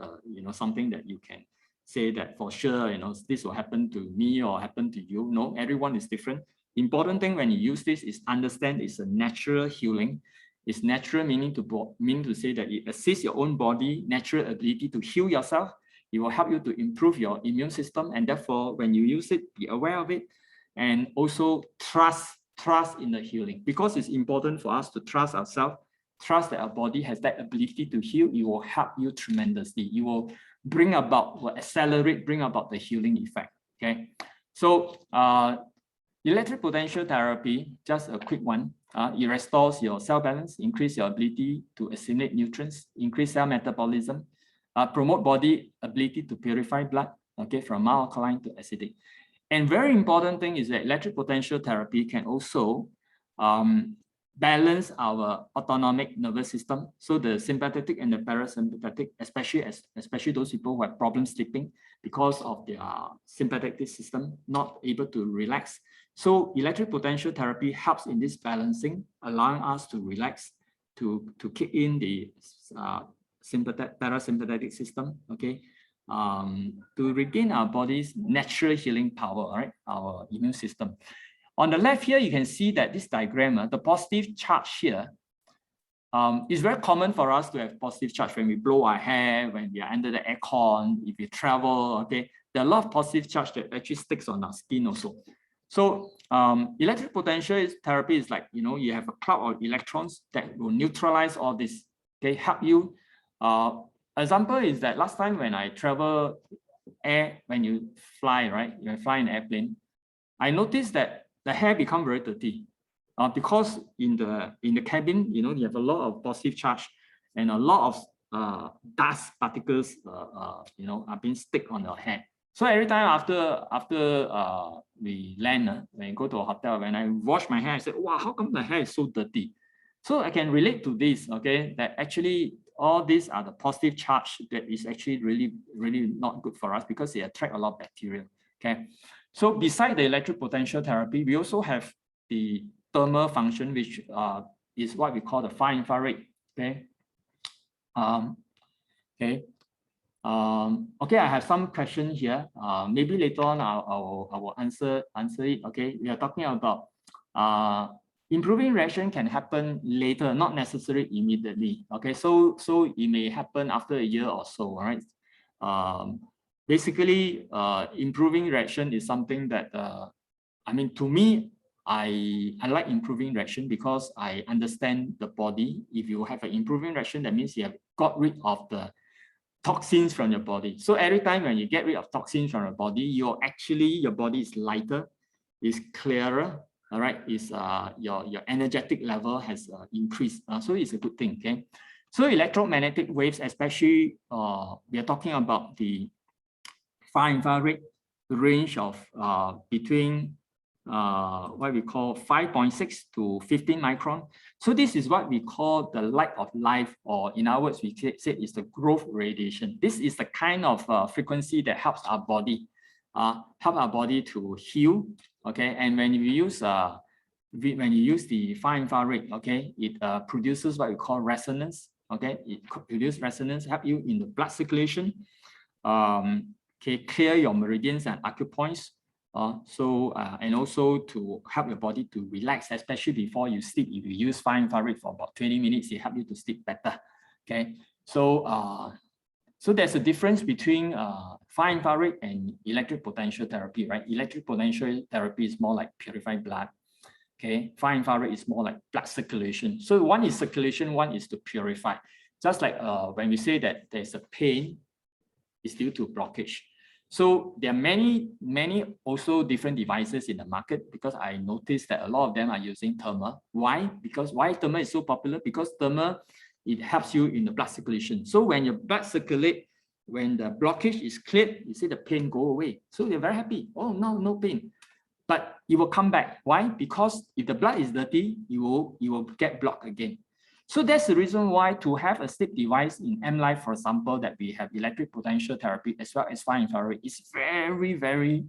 something that you can say that for sure, this will happen to me or happen to you. No, everyone is different. Important thing when you use this is understand it's a natural healing. It's natural meaning to say that it assists your own body, natural ability to heal yourself. It will help you to improve your immune system, and therefore when you use it, be aware of it, and also trust in the healing, because it's important for us to trust ourselves, trust that our body has that ability to heal. It will help you tremendously. You will bring about the healing effect. Okay, so electric potential therapy, just a quick one. It restores your cell balance, increase your ability to assimilate nutrients, increase cell metabolism, promote body ability to purify blood, okay, from mild alkaline to acidic. And very important thing is that electric potential therapy can also balance our autonomic nervous system. So the sympathetic and the parasympathetic, especially those people who have problems sleeping because of their sympathetic system not able to relax. So electric potential therapy helps in this balancing, allowing us to relax, to kick in the parasympathetic system, okay, to regain our body's natural healing power, right? Our immune system. On the left here, you can see that this diagram, the positive charge here, it's very common for us to have positive charge when we blow our hair, when we are under the aircon, if we travel, okay. There are a lot of positive charge that actually sticks on our skin also. So electric potential therapy is like, you have a cloud of electrons that will neutralize all this, okay, help you. Example is that last time when I travel when you fly, right, you fly in an airplane, I noticed that the hair become very dirty because in the cabin, you have a lot of positive charge and a lot of dust particles, are being stick on your hair. So every time after we land, when you go to a hotel, when I wash my hair, I said, wow, how come the hair is so dirty? So I can relate to this, okay, that actually all these are the positive charge that is actually really, really not good for us because they attract a lot of bacteria, okay. So beside the electric potential therapy, we also have the thermal function, which is what we call the far infrared, okay. Okay, I have some question here. Maybe later on I will answer it. Okay, we are talking about improving reaction can happen later, not necessarily immediately. Okay, so it may happen after a year or so. All right. Basically, improving reaction is something that I mean, to me, I like improving reaction because I understand the body. If you have an improving reaction, that means you have got rid of the toxins from your body. So every time when you get rid of toxins from your body, your body is lighter, is clearer. All right, is your energetic level has increased. So it's a good thing. Okay, so electromagnetic waves, especially we are talking about the far infrared range of between what we call 5.6 to 15 micron. So this is what we call the light of life, or in other words, we say it's the growth radiation. This is the kind of frequency that helps our body, to heal. Okay, and when you use the far infrared, okay, it produces what we call resonance. Okay, it produces resonance, help you in the blood circulation. Okay, clear your meridians and acupoints. And also to help your body to relax, especially before you sleep. If you use far infrared for about 20 minutes, it helps you to sleep better. Okay, so so there's a difference between far infrared and electric potential therapy, right? Electric potential therapy is more like purified blood. Okay, far infrared is more like blood circulation. So one is circulation, one is to purify. Just like when we say that there's a pain, it's due to blockage. So there are many also different devices in the market, because I noticed that a lot of them are using thermal. Why? Because why thermal is so popular? Because thermal, it helps you in the blood circulation. So when your blood circulate, when the blockage is cleared, you see the pain go away. So you're very happy. Oh, no pain. But it will come back. Why? Because if the blood is dirty, you will get blocked again. So that's the reason why to have a sleep device in M-Life, for example, that we have electric potential therapy as well as far infrared, is very, very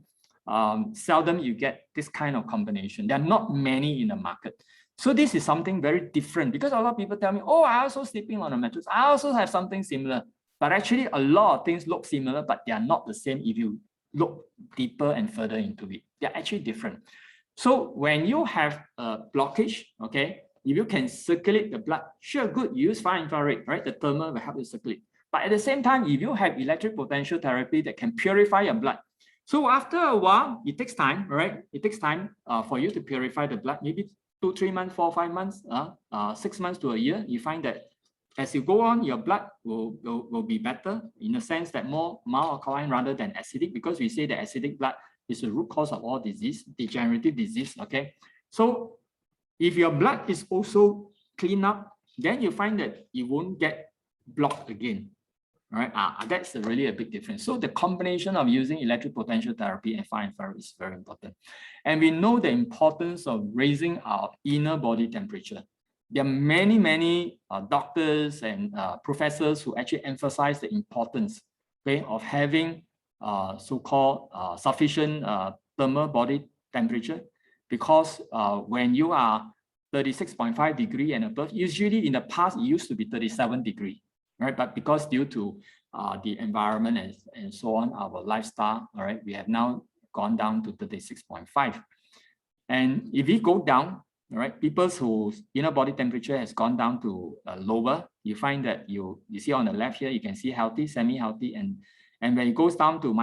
seldom you get this kind of combination. There are not many in the market. So this is something very different, because a lot of people tell me, oh, I also sleeping on a mattress. I also have something similar. But actually a lot of things look similar, but they are not the same if you look deeper and further into it. They're actually different. So when you have a blockage, okay, if you can circulate the blood, sure, good, you use far infrared, right? The thermal will help you circulate. But at the same time, if you have electric potential therapy that can purify your blood, so after a while, it takes time, right? It takes time for you to purify the blood, maybe 2, 3 months, 4, 5 months, 6 months to a year. You find that as you go on, your blood will be better, in the sense that more mild alkaline rather than acidic, because we say that acidic blood is the root cause of all disease, degenerative disease, okay? So if your blood is also cleaned up, then you find that you won't get blocked again. All right, that's really a big difference. So the combination of using electric potential therapy and far infrared is very important. And we know the importance of raising our inner body temperature. There are many doctors and professors who actually emphasize the importance, okay, of having so-called sufficient thermal body temperature, because when you are 36.5 degree and above, usually in the past it used to be 37 degree. Right, but because due to the environment and so on, our lifestyle, all right, we have now gone down to 36.5. And if we go down, all right, people's whose inner body temperature has gone down to lower, you find that you see on the left here, you can see healthy, semi-healthy, and when it goes down to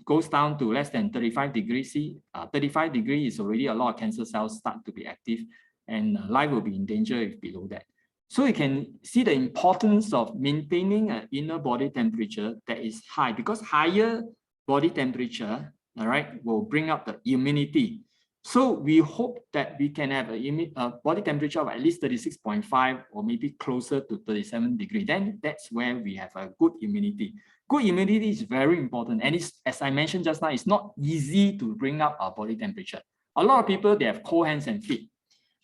goes down to less than 35 degrees C, 35 degrees is already a lot of cancer cells start to be active, and life will be in danger if below that. So you can see the importance of maintaining an inner body temperature that is high, because higher body temperature, all right, will bring up the immunity. So we hope that we can have a body temperature of at least 36.5 or maybe closer to 37 degrees. Then that's where we have a good immunity. Good immunity is very important. And it's, as I mentioned just now, it's not easy to bring up our body temperature. A lot of people, they have cold hands and feet.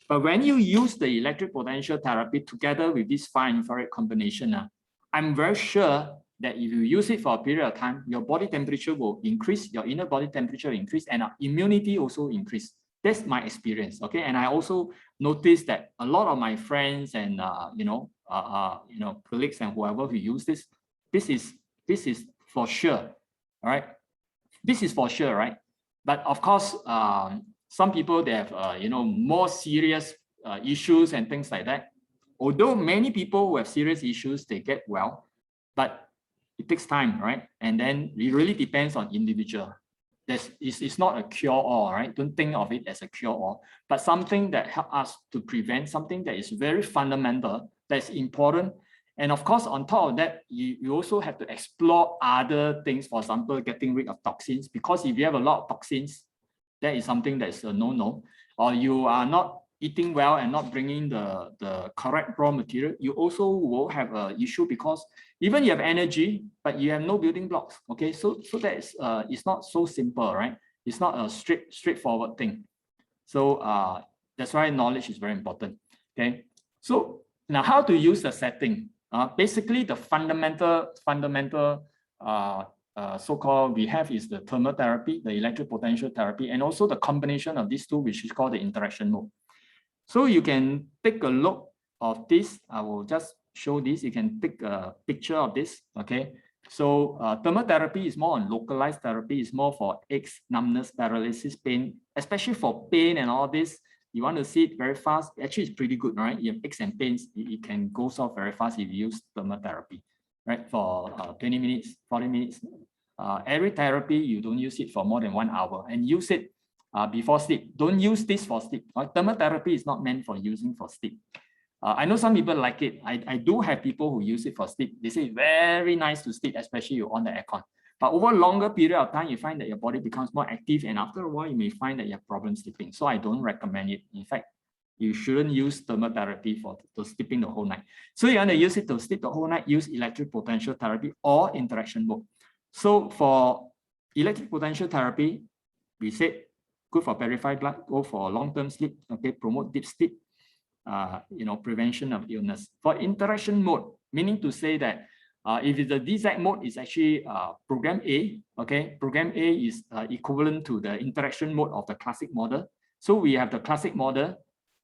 But when you use the electric potential therapy together with this far infrared combination, I'm very sure that if you use it for a period of time, your body temperature will increase, your inner body temperature will increase, and our immunity also increase. That's my experience, okay? And I also noticed that a lot of my friends and colleagues and whoever who use this is for sure, all right? This is for sure, right? But of course, some people, they have more serious issues and things like that. Although many people who have serious issues, they get well, but it takes time, right? And then it really depends on individual. It's not a cure-all, right? Don't think of it as a cure-all, but something that helps us to prevent something that is very fundamental, that's important. And of course, on top of that, you also have to explore other things, for example, getting rid of toxins, because if you have a lot of toxins, that is something that's a no-no, or you are not eating well and not bringing the correct raw material, you also will have an issue, because even you have energy, but you have no building blocks, okay? So that is, it's not so simple, right? It's not a straightforward thing. So that's why knowledge is very important, okay? So now how to use the setting? Basically, the fundamental so-called we have is the thermal therapy, the electric potential therapy, and also the combination of these two, which is called the interaction mode. So you can take a look of this. I will just show this. You can take a picture of this, okay? So thermal therapy is more on localized therapy. It's more for aches, numbness, paralysis, pain, especially for pain and all this. You want to see it very fast. Actually, it's pretty good, right? You have aches and pains, it can go off very fast if you use thermal therapy, right? For 20 minutes, 40 minutes. Every therapy, you don't use it for more than 1 hour, and use it before sleep. Don't use this for sleep. Thermal therapy is not meant for using for sleep. I know some people like it. I do have people who use it for sleep. They say it's very nice to sleep, especially you on the aircon. But over a longer period of time, you find that your body becomes more active, and after a while, you may find that you have problems sleeping. So I don't recommend it. In fact, you shouldn't use thermal therapy for sleeping the whole night. So you want to use it to sleep the whole night, use electric potential therapy or interaction mode. So for electric potential therapy, we said good for purified blood, go for long-term sleep, okay, promote deep sleep, prevention of illness. For interaction mode, meaning to say that If it's the DZ mode, it's actually program A. Okay, program A is equivalent to the interaction mode of the classic model. So we have the classic model,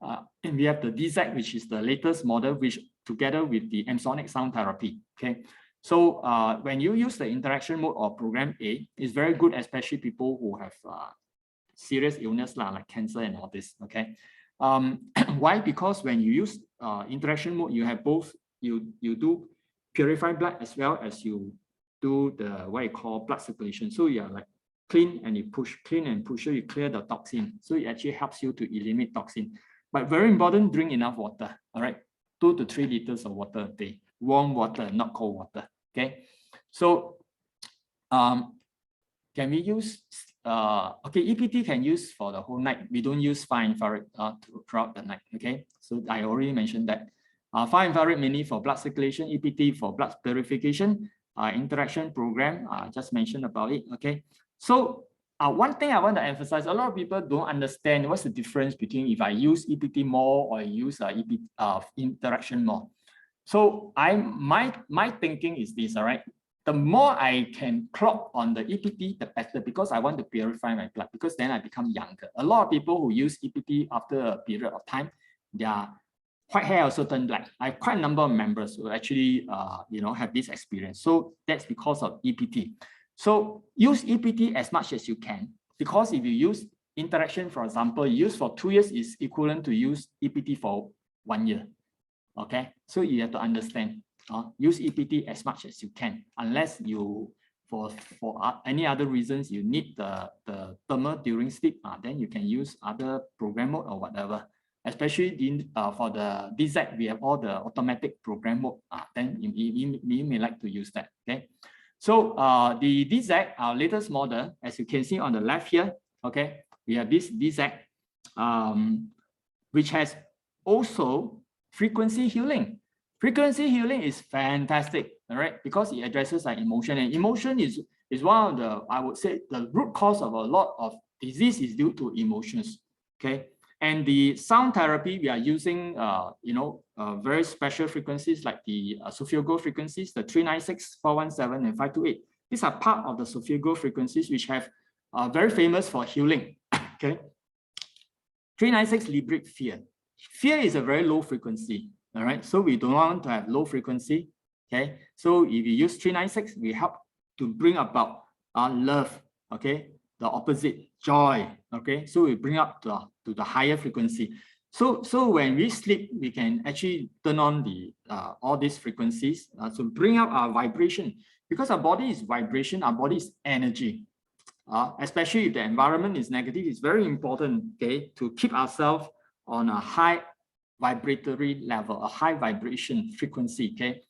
and we have the DZ, which is the latest model, which together with the M-Sonic sound therapy. Okay, so when you use the interaction mode or program A, it's very good, especially people who have serious illness like cancer and all this. Okay, why? Because when you use interaction mode, you have both. You do purify blood as well as you do the what you call blood circulation. So you are like clean and you push, clean and push, so you clear the toxin. So it actually helps you to eliminate toxin. But very important, drink enough water. All right, 2 to 3 liters of water a day. Warm water, not cold water. Okay, so can we use okay, EPT can use for the whole night. We don't use far infrared throughout the night. Okay, so I already mentioned that. Far infrared mainly for blood circulation, EPT for blood purification, interaction program, just mentioned about it. Okay, so one thing I want to emphasize, a lot of people don't understand what's the difference between if I use EPT more or I use interaction more. So my thinking is this, all right? The more I can clock on the EPT, the better, because I want to purify my blood, because then I become younger. A lot of people who use EPT after a period of time, their white hair also turn black. I have quite a number of members who actually have this experience. So that's because of EPT. So use EPT as much as you can, because if you use interaction, for example, use for 2 years is equivalent to use EPT for 1 year. Okay, so you have to understand, use EPT as much as you can, unless you for any other reasons you need the thermal during sleep, then you can use other program mode or whatever. Especially for the DZ, we have all the automatic program mode. Then you may like to use that. Okay, so the DZ, our latest model, as you can see on the left here. Okay, we have this DZ, which has also frequency healing. Frequency healing is fantastic, all right, because it addresses like emotion, and emotion is one of the, I would say, the root cause of a lot of disease is due to emotions. Okay. And the sound therapy, we are using, very special frequencies like the Sophiego frequencies, the 396, 417, and 528. These are part of the Sophiego frequencies, which have very famous for healing. Okay, 396 liberate fear. Fear is a very low frequency. All right, so we don't want to have low frequency. Okay, so if you use 396, we help to bring about love. Okay, the opposite, joy. Okay, so we bring up to the higher frequency. So when we sleep, we can actually turn on the all these frequencies to bring up our vibration, because our body is vibration, our body is energy. Especially if the environment is negative, it's very important, okay, to keep ourselves on a high vibratory level, a high vibration frequency. Okay,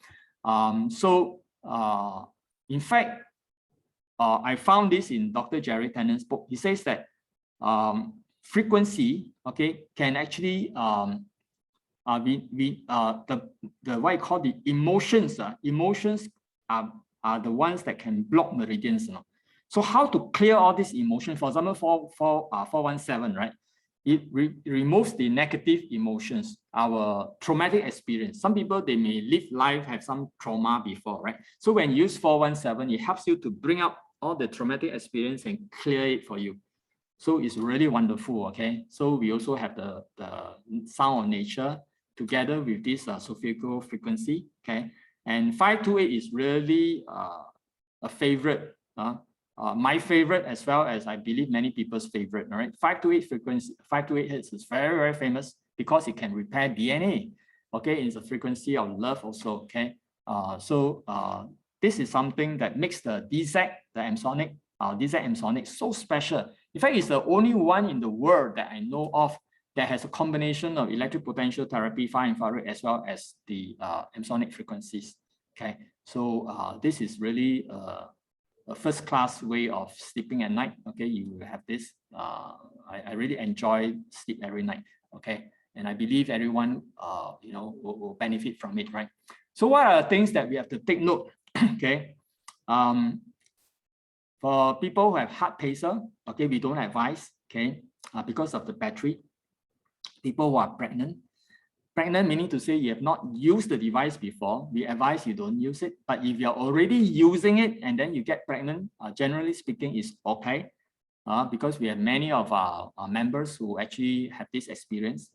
in fact, I found this in Dr. Jerry Tennant's book. He says that frequency, okay, can actually the what I call the emotions. Emotions are the ones that can block meridians. So how to clear all these emotions? For example, 417, right? It removes the negative emotions, our traumatic experience. Some people, they may live life, have some trauma before, right? So when you use 417, it helps you to bring up all the traumatic experience and clear it for you. So it's really wonderful, okay? So we also have the sound of nature together with this Sophiego frequency, okay? And 528 is really a favorite, my favorite, as well as I believe many people's favorite. All right, 528 frequency, 528 hertz is very, very famous because it can repair DNA. Okay, it's a frequency of love also. Okay, this is something that makes the DZ, the M-Sonic, DZ M-Sonic so special. In fact, it's the only one in the world that I know of that has a combination of electric potential therapy, far infrared, as well as the M-Sonic frequencies. Okay, so this is really a first-class way of sleeping at night. Okay, you will have this. I really enjoy sleep every night. Okay, and I believe everyone, will benefit from it, right? So what are the things that we have to take note? Okay, for people who have heart pacer, okay, we don't advise. Okay, because of the battery. People who are pregnant, pregnant meaning to say you have not used the device before, we advise you don't use it. But if you're already using it and then you get pregnant, generally speaking, is okay. Because we have many of our members who actually have this experience.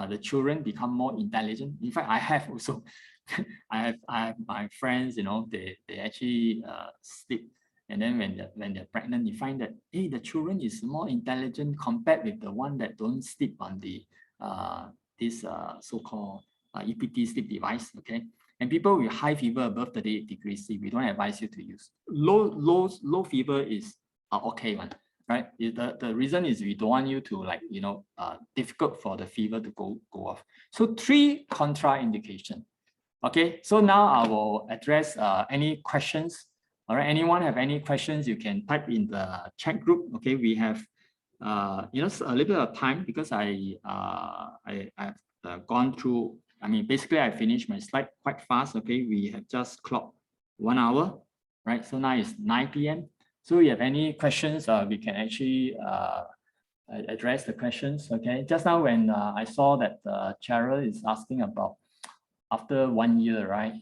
The children become more intelligent. In fact, I have also, I have my friends, you know, they actually sleep. And then when they're pregnant, you find that, hey, the children is more intelligent compared with the one that don't sleep on the this so-called EPT sleep device, okay? And people with high fever above 38 degrees C, we don't advise you to use. Low fever is okay one, right? The reason is we don't want you to, like, you know, difficult for the fever to go off. So 3 contraindication. Okay, so now I will address any questions. All right, anyone have any questions, you can type in the chat group. Okay, we have you know, a little bit of time because I've gone through, I mean, basically I finished my slide quite fast. Okay, we have just clocked 1 hour, right? So now it's 9 p.m. So if you have any questions, we can actually address the questions. Okay, just now when I saw that Cheryl is asking about after 1 year, right?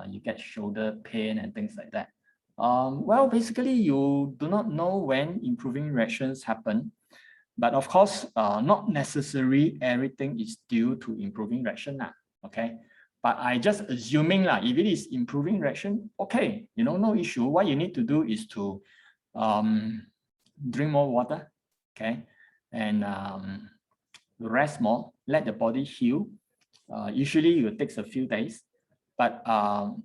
You get shoulder pain and things like that. Well, basically, you do not know when improving erections happen, but of course, not necessarily everything is due to improving erection, okay? But I just assuming if it is improving erection, okay, you know, no issue. What you need to do is to drink more water, okay? And rest more, let the body heal. Usually it takes a few days. But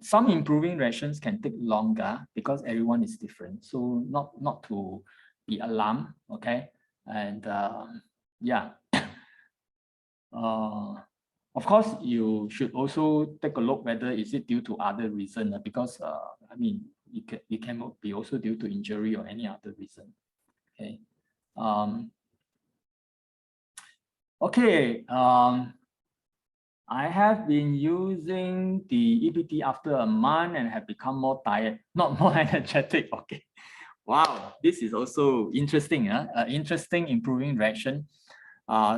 some improving erections can take longer because everyone is different. So not to be alarmed, okay? And yeah. Of course, you should also take a look whether is it due to other reason, because I mean, it can be also due to injury or any other reason. Okay. Okay. I have been using the EPT after a month and have become more tired, not more energetic. Okay. Wow, this is also interesting. Interesting improving erection.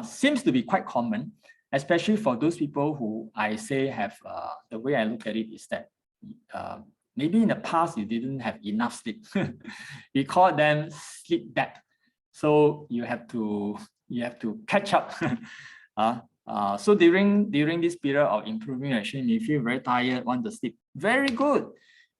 Seems to be quite common, especially for those people who I say have, the way I look at it is that maybe in the past you didn't have enough sleep. We call them sleep debt. So you have to catch up. So during this period of improving erection, you feel very tired, want to sleep. Very good,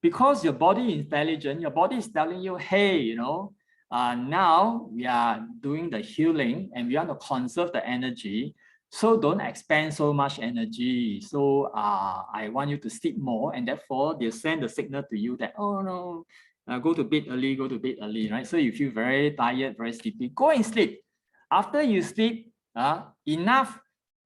because your body is intelligent. Your body is telling you, hey, you know, now we are doing the healing and we want to conserve the energy. So don't expend so much energy. So I want you to sleep more, and therefore they send the signal to you that, oh no, go to bed early, right? So you feel very tired, very sleepy. Go and sleep. After you sleep enough,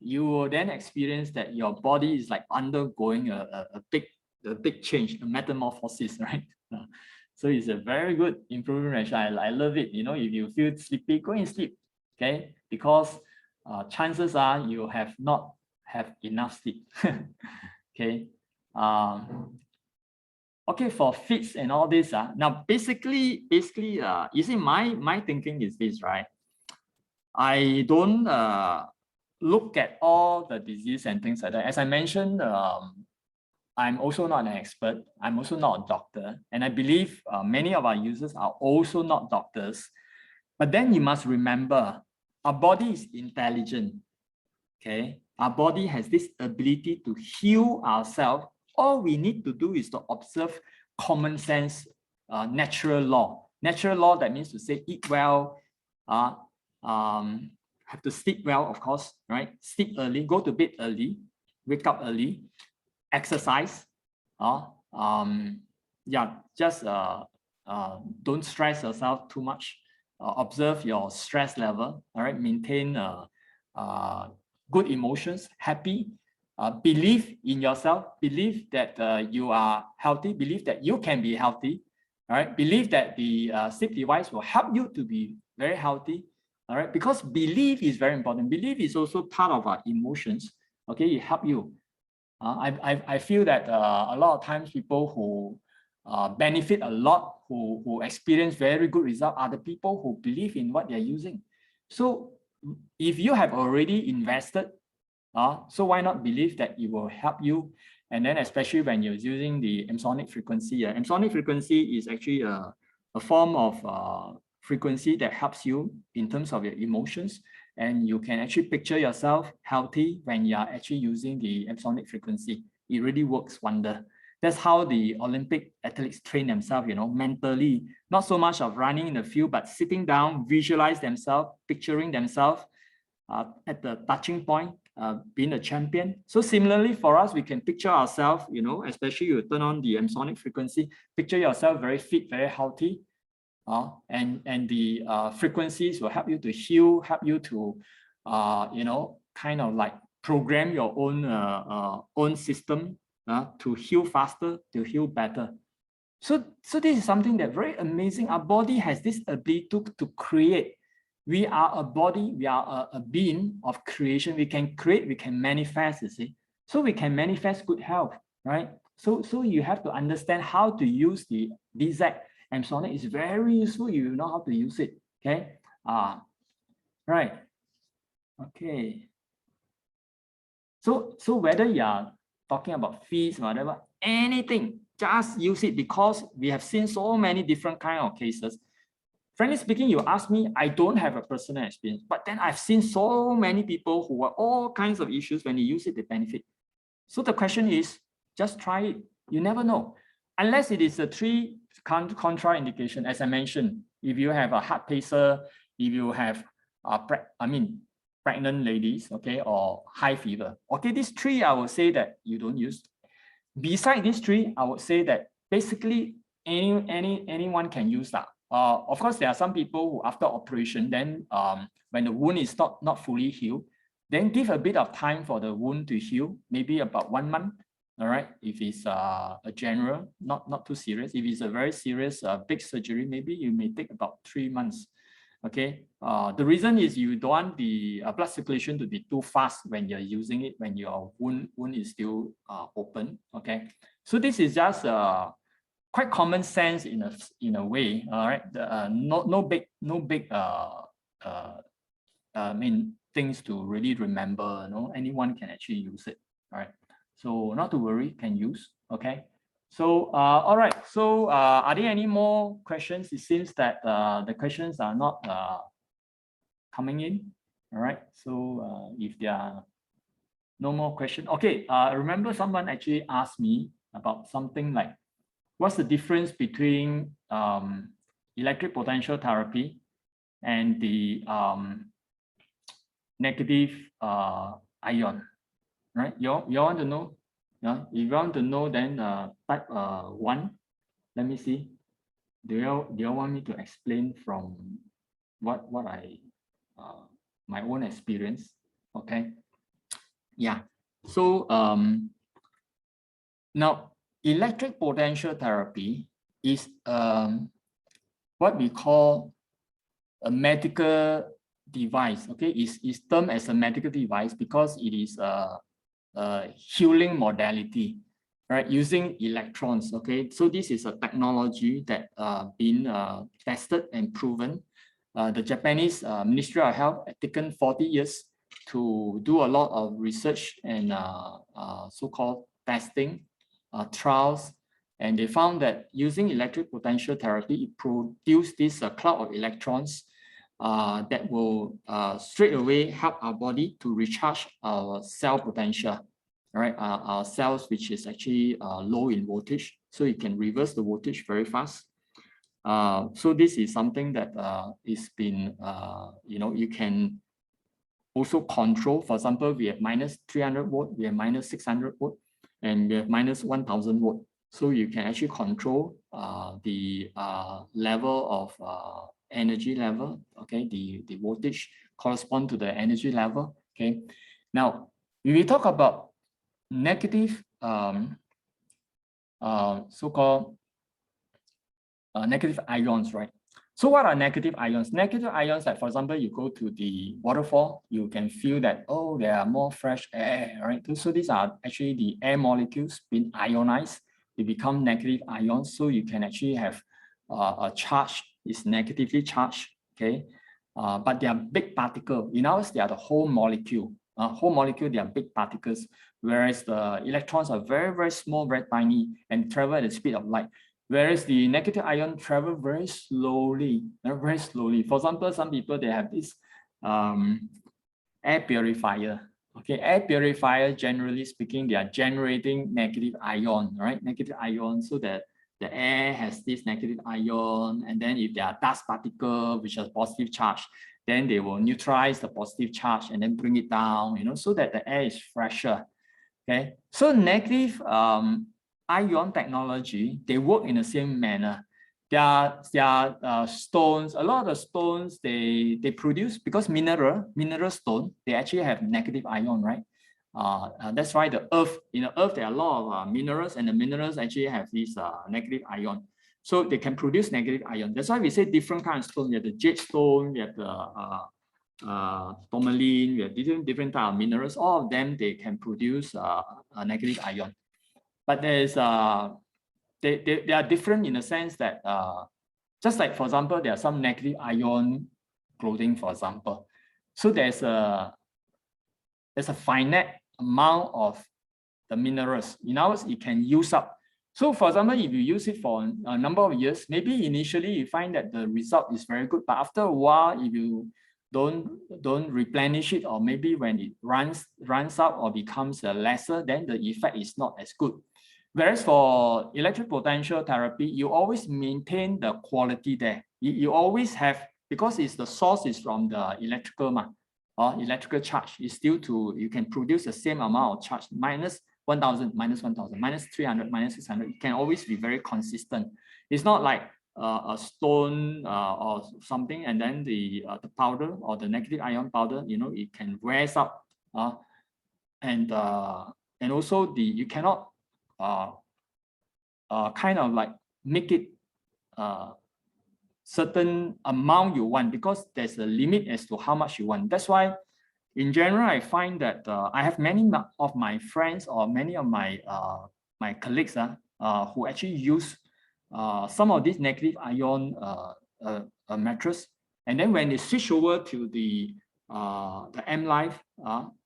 you will then experience that your body is like undergoing a big change, a metamorphosis, right? So it's a very good improvement ratio. I love it. You know, if you feel sleepy, go and sleep, okay? Because chances are you have not have enough sleep, okay? Okay, for fits and all this. Now, basically, you see, my thinking is this, right? I don't look at all the disease and things like that. As I mentioned, I'm also not an expert. I'm also not a doctor. And I believe many of our users are also not doctors. But then you must remember, our body is intelligent. Okay, our body has this ability to heal ourselves. All we need to do is to observe common sense, natural law. Natural law, that means to say eat well, have to sleep well, of course, right? Sleep early, go to bed early, wake up early, exercise. Yeah, just don't stress yourself too much. Observe your stress level. All right, maintain good emotions, happy. Believe in yourself. Believe that you are healthy. Believe that you can be healthy. All right. Believe that the sleep device will help you to be very healthy. All right, because belief is very important. Belief is also part of our emotions. Okay, it helps you. I feel that a lot of times people who benefit a lot, who experience very good results, are the people who believe in what they're using. So if you have already invested So why not believe that it will help you? And then especially when you're using the M-sonic frequency. M-sonic frequency is actually a form of frequency that helps you in terms of your emotions. And you can actually picture yourself healthy when you are actually using the M-sonic frequency. It really works wonder. That's how the Olympic athletes train themselves, mentally, not so much of running in the field, but sitting down, visualize themselves, picturing themselves at the touching point, being a champion. So similarly for us, we can picture ourselves, especially you turn on the M-sonic frequency, picture yourself very fit, very healthy. And the frequencies will help you to heal, help you to, kind of like program your own system to heal faster, to heal better. So this is something that very amazing. Our body has this ability to create. We are a body, we are a being of creation. We can create, we can manifest, you see. So we can manifest good health, right? So you have to understand how to use the DZ M-sonic. Is very useful. You know how to use it, okay? Right. Okay. So whether you are talking about fees, whatever, anything, just use it, because we have seen so many different kind of cases. Frankly speaking, you ask me, I don't have a personal experience, but then I've seen so many people who are all kinds of issues. When you use it, they benefit. So the question is, just try it. You never know. Unless it is a 3 contraindication, as I mentioned. If you have a heart pacer, if you have, pregnant ladies, okay, or high fever. Okay, these 3, I would say that you don't use. Beside these 3, I would say that basically anyone can use that. Of course, there are some people who after operation, then when the wound is not fully healed, then give a bit of time for the wound to heal, maybe about 1 month. All right, if it's a general, not too serious. If it's a very serious big surgery, maybe you may take about 3 months. Okay, the reason is you don't want the blood circulation to be too fast when you're using it, when your wound is still open. Okay, so this is just quite common sense in a way. All right, no big things to really remember. Anyone can actually use it. All right, so not to worry, can use. Okay. So, all right. So, are there any more questions? It seems that the questions are not coming in. All right. So, if there are no more questions, okay. Remember, someone actually asked me about something like, what's the difference between electric potential therapy and the negative ion? Right? You want to know? If you want to know, then type 1. Let me see. Do you want me to explain from what I my own experience? Okay. Yeah. So now electric potential therapy is what we call a medical device. Okay, is termed as a medical device because it is a healing modality, right, using electrons. Okay, so this is a technology that been tested and proven. The Japanese Ministry of Health had taken 40 years to do a lot of research and so-called testing, trials, and they found that using electric potential therapy, it produced this cloud of electrons that will straight away help our body to recharge our cell potential, right? Our cells, which is actually low in voltage, so it can reverse the voltage very fast. So this is something that is been, you can also control. For example, we have minus 300 volt, we have minus 600 volt, and we have minus 1000 volt. So you can actually control the level of energy level. Okay, the voltage correspond to the energy level. Okay, now when we talk about negative so-called negative ions, right? So what are negative ions? Negative ions, like for example, you go to the waterfall, you can feel that, oh, there are more fresh air, right? So these are actually the air molecules being ionized. They become negative ions. So you can actually have a charge is negatively charged, okay? But they are big particle. In ours, they are the whole molecule. whole molecule, they are big particles, whereas the electrons are very, very small, very tiny, and travel at the speed of light. Whereas the negative ion travel very slowly, very slowly. For example, some people, they have this air purifier. Okay, air purifier, generally speaking, they are generating negative ion, right? Negative ion, so that the air has this negative ion, and then if there are dust particle which has positive charge, then they will neutralize the positive charge and then bring it down, so that the air is fresher. Okay, so negative ion technology, they work in the same manner. There are stones, a lot of the stones they produce, because mineral stone, they actually have negative ion, right? That's why the earth, in the earth, there are a lot of minerals, and the minerals actually have this negative ion. So they can produce negative ion. That's why we say different kinds of stone. We have the jade stone, we have the tourmaline, we have different type of minerals. All of them, they can produce a negative ion. But there's they are different in the sense that just like, for example, there are some negative ion clothing, for example. So there's a finite amount of the minerals. In other words, it can use up. So for example, if you use it for a number of years, maybe initially you find that the result is very good, but after a while, if you don't replenish it, or maybe when it runs out or becomes lesser, then the effect is not as good. Whereas for electric potential therapy, you always maintain the quality there. You always have, because the source is from the electrical electrical charge, is still you can produce the same amount of charge, minus 1000, minus 1000, minus 300, minus 600. It can always be very consistent. It's not like a stone or something, and then the powder or the negative ion powder, it can wears up, and also you cannot kind of like make it certain amount you want, because there's a limit as to how much you want. That's why in general, I find that I have many of my friends or many of my my colleagues who actually use some of these negative ion mattress, and then when they switch over to the MLife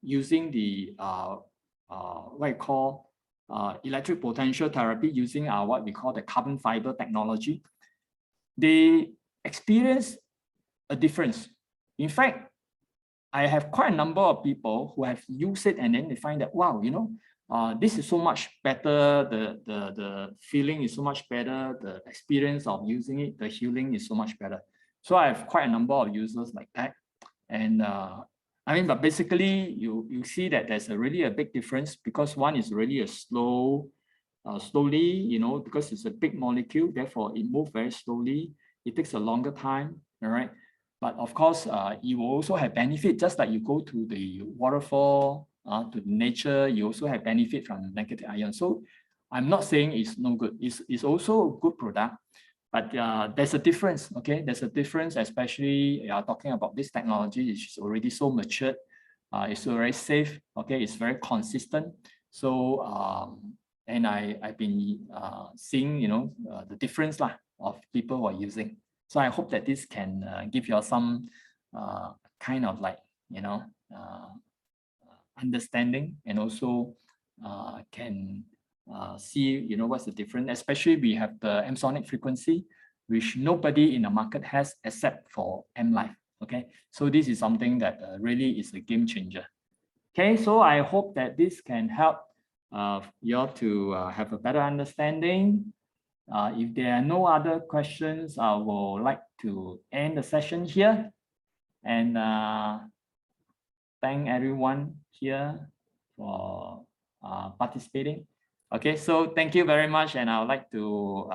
using the what you call electric potential therapy, using what we call the carbon fiber technology, they experience a difference. In fact, I have quite a number of people who have used it, and then they find that, wow, this is so much better. The feeling is so much better. The experience of using it, the healing is so much better. So I have quite a number of users like that. And but basically you see that there's really a big difference, because one is really a slowly, because it's a big molecule, therefore it moves very slowly. It takes a longer time, all right? But of course, you will also have benefit, just like you go to the waterfall, to nature, you also have benefit from negative ion. So I'm not saying it's no good. It's also a good product, but there's a difference, okay? There's a difference, especially talking about this technology, which is already so matured. It's very safe, okay? It's very consistent. So, and I've been seeing, the difference of people who are using. So I hope that this can give you some kind of like, understanding, and also can see, what's the difference. Especially we have the M-sonic frequency, which nobody in the market has except for MLife. Okay, so this is something that really is a game changer. Okay, so I hope that this can help you all to have a better understanding. If there are no other questions, I would like to end the session here, and thank everyone here for participating. Okay, so thank you very much, and I would like to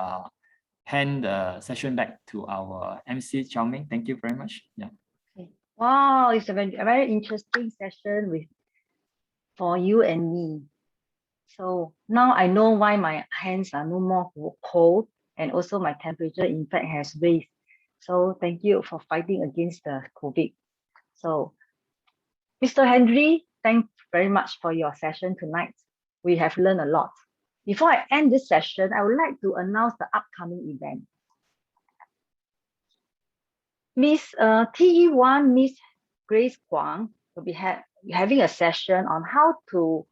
hand the session back to our MC, Chao Ming. Thank you very much. Yeah. Okay. Wow, it's a very interesting session for you and me. So now I know why my hands are no more cold, and also my temperature in fact has raised. So thank you for fighting against the COVID. So Mr. Henry, thanks very much for your session tonight. We have learned a lot. Before I end this session, I would like to announce the upcoming event. Miss TE1, Miss Grace Guang will be having a session on how to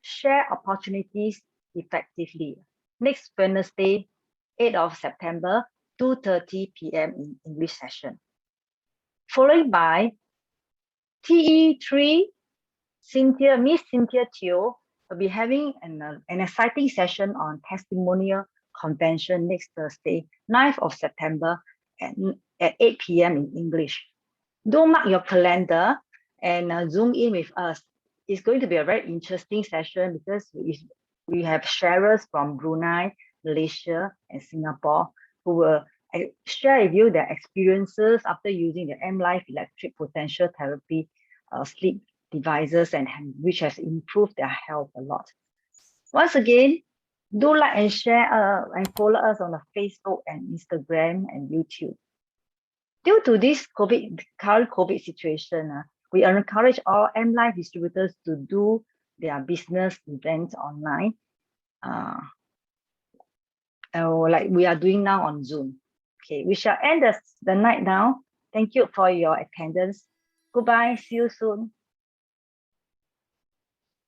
share opportunities effectively. Next Wednesday, 8th of September, 2:30 p.m. in English session. Followed by TE3, Miss Cynthia Teo will be having an exciting session on testimonial convention next Thursday, 9th of September at 8 p.m. in English. Do mark your calendar and Zoom in with us. It's going to be a very interesting session because we have sharers from Brunei, Malaysia, and Singapore who will share with you their experiences after using the MLife electric potential therapy sleep devices and which has improved their health a lot. Once again, do like and share and follow us on the Facebook and Instagram and YouTube. Due to this current COVID situation, we encourage all MLife distributors to do their business events online, like we are doing now on Zoom. Okay, we shall end the night now. Thank you for your attendance. Goodbye. See you soon.